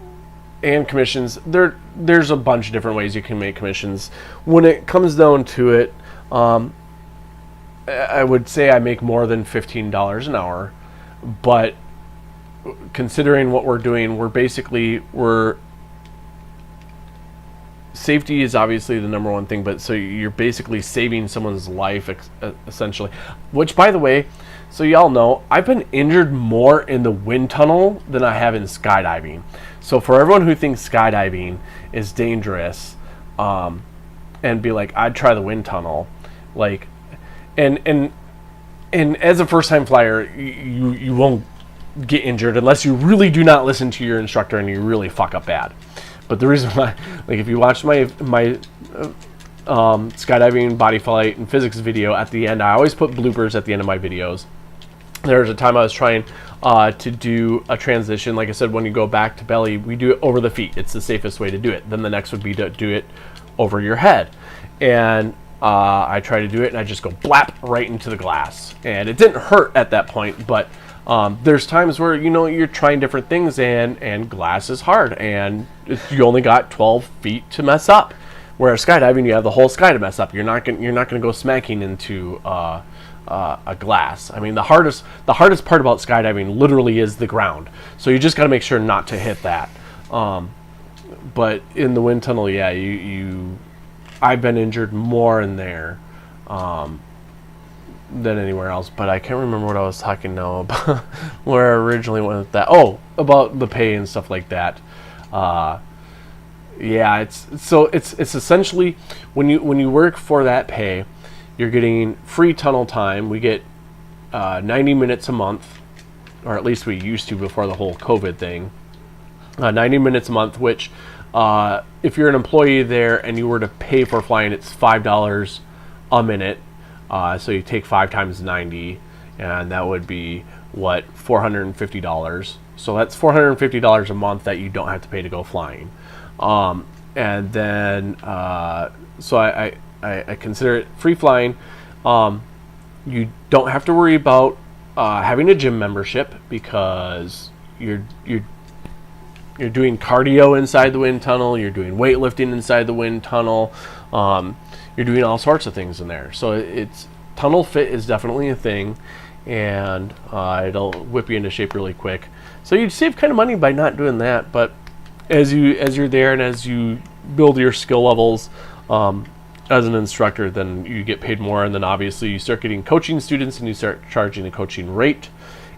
and commissions. There's a bunch of different ways you can make commissions. When it comes down to it, I would say I make more than $15 an hour, but considering what we're doing, we're safety is obviously the number one thing, but so you're basically saving someone's life essentially, which, by the way, so y'all know, I've been injured more in the wind tunnel than I have in skydiving. So for everyone who thinks skydiving is dangerous, and be like, I'd try the wind tunnel, like, and as a first time flyer, you won't get injured unless you really do not listen to your instructor and you really fuck up bad. But the reason why, like, if you watch my skydiving, body flight, and physics video at the end, I always put bloopers at the end of my videos. There was a time I was trying to do a transition. Like I said, when you go back to belly, we do it over the feet. It's the safest way to do it. Then the next would be to do it over your head. And I try to do it, and I just go blap right into the glass. And it didn't hurt at that point, but there's times where, you know, you're trying different things, and glass is hard, and you only got 12 feet to mess up. Whereas skydiving, you have the whole sky to mess up. You're not gonna go smacking into a glass. I mean, the hardest part about skydiving literally is the ground. So you just got to make sure not to hit that. But in the wind tunnel, yeah, I've been injured more in there than anywhere else. But I can't remember what I was talking now about. Where I originally went with that. Oh, about the pay and stuff like that. Yeah, it's essentially when you work for that pay, you're getting free tunnel time. We get 90 minutes a month, or at least we used to before the whole COVID thing. 90 minutes a month, which if you're an employee there and you were to pay for flying, it's $5 a minute. So you take 5 times 90, and that would be, what, $450. So that's $450 a month that you don't have to pay to go flying. And then, so I consider it free flying. You don't have to worry about having a gym membership, because you're doing cardio inside the wind tunnel. You're doing weightlifting inside the wind tunnel. You're doing all sorts of things in there. So it's tunnel fit is definitely a thing, and it'll whip you into shape really quick. So you'd save kind of money by not doing that, but as you're there and as you build your skill levels as an instructor, then you get paid more, and then obviously you start getting coaching students and you start charging a coaching rate,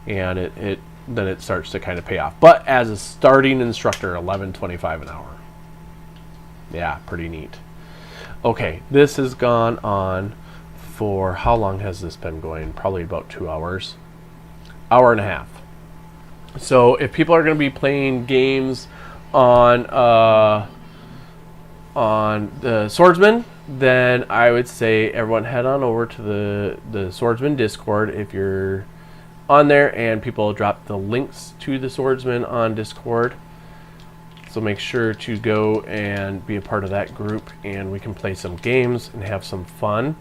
and then it starts to kind of pay off. But as a starting instructor, $11.25 an hour. Yeah, pretty neat. Okay, this has gone on for, how long has this been going? Probably about 2 hours. Hour and a half. So if people are going to be playing games on the Swordsman, then I would say everyone head on over to the Swordsman Discord if you're on there, and people drop the links to the Swordsman on Discord. So make sure to go and be a part of that group, and we can play some games and have some fun.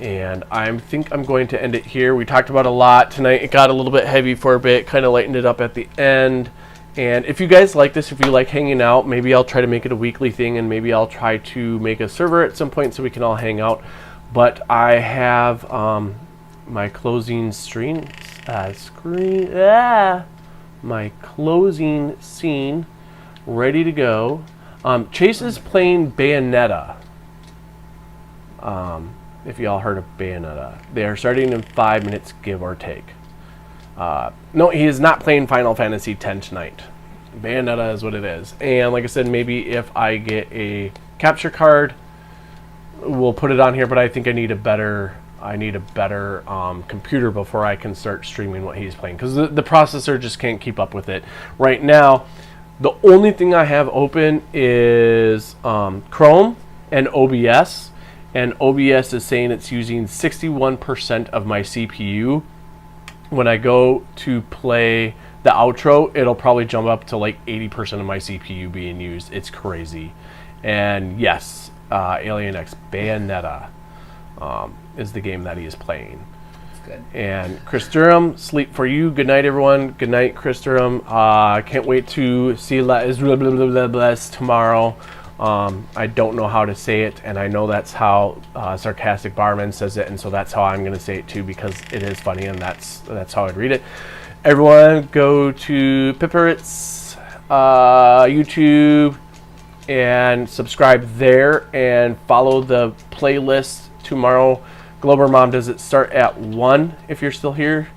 And I think I'm going to end it here. We talked about a lot tonight. It got a little bit heavy for a bit, kind of lightened it up at the end. And if you guys like this, if you like hanging out, maybe I'll try to make it a weekly thing, and maybe I'll try to make a server at some point so we can all hang out. But I have my closing my closing scene ready to go. Chayse is playing Bayonetta. If y'all heard of Bayonetta, they are starting in 5 minutes, give or take. No, he is not playing Final Fantasy X tonight. Bayonetta is what it is. And like I said, maybe if I get a capture card, we'll put it on here, but I think I need a better I need a better computer before I can start streaming what he's playing, because the processor just can't keep up with it. Right now, the only thing I have open is Chrome and OBS, and OBS is saying it's using 61% of my CPU. When I go to play the outro, it'll probably jump up to like 80% of my CPU being used. It's crazy. And yes, Alien X Bayonetta is the game that he is playing. That's good. And Chris Durham, sleep for you. Good night, everyone. Good night, Chris Durham. Can't wait to see La Israel tomorrow. I don't know how to say it, and I know that's how Sarcastic Barman says it, and so that's how I'm going to say it too, because it is funny, and that's how I'd read it. Everyone, go to Pipperit's YouTube and subscribe there, and follow the playlist tomorrow. Glober Mom, does it start at 1 if you're still here?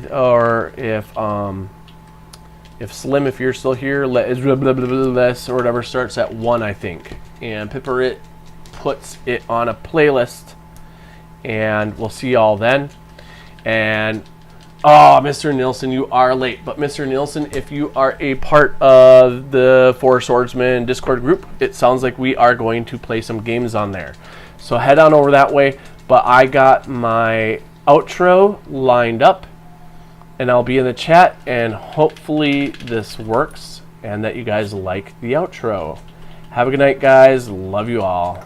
Or if Slim, if you're still here, or whatever, starts at 1, I think. And Pipperit puts it on a playlist, and we'll see y'all then. And Mr. Nielsen, you are late. But Mr. Nielsen, if you are a part of the Four Swordsmen Discord group, it sounds like we are going to play some games on there. So head on over that way. But I got my outro lined up, and I'll be in the chat, and hopefully this works and that you guys like the outro. Have a good night, guys. Love you all.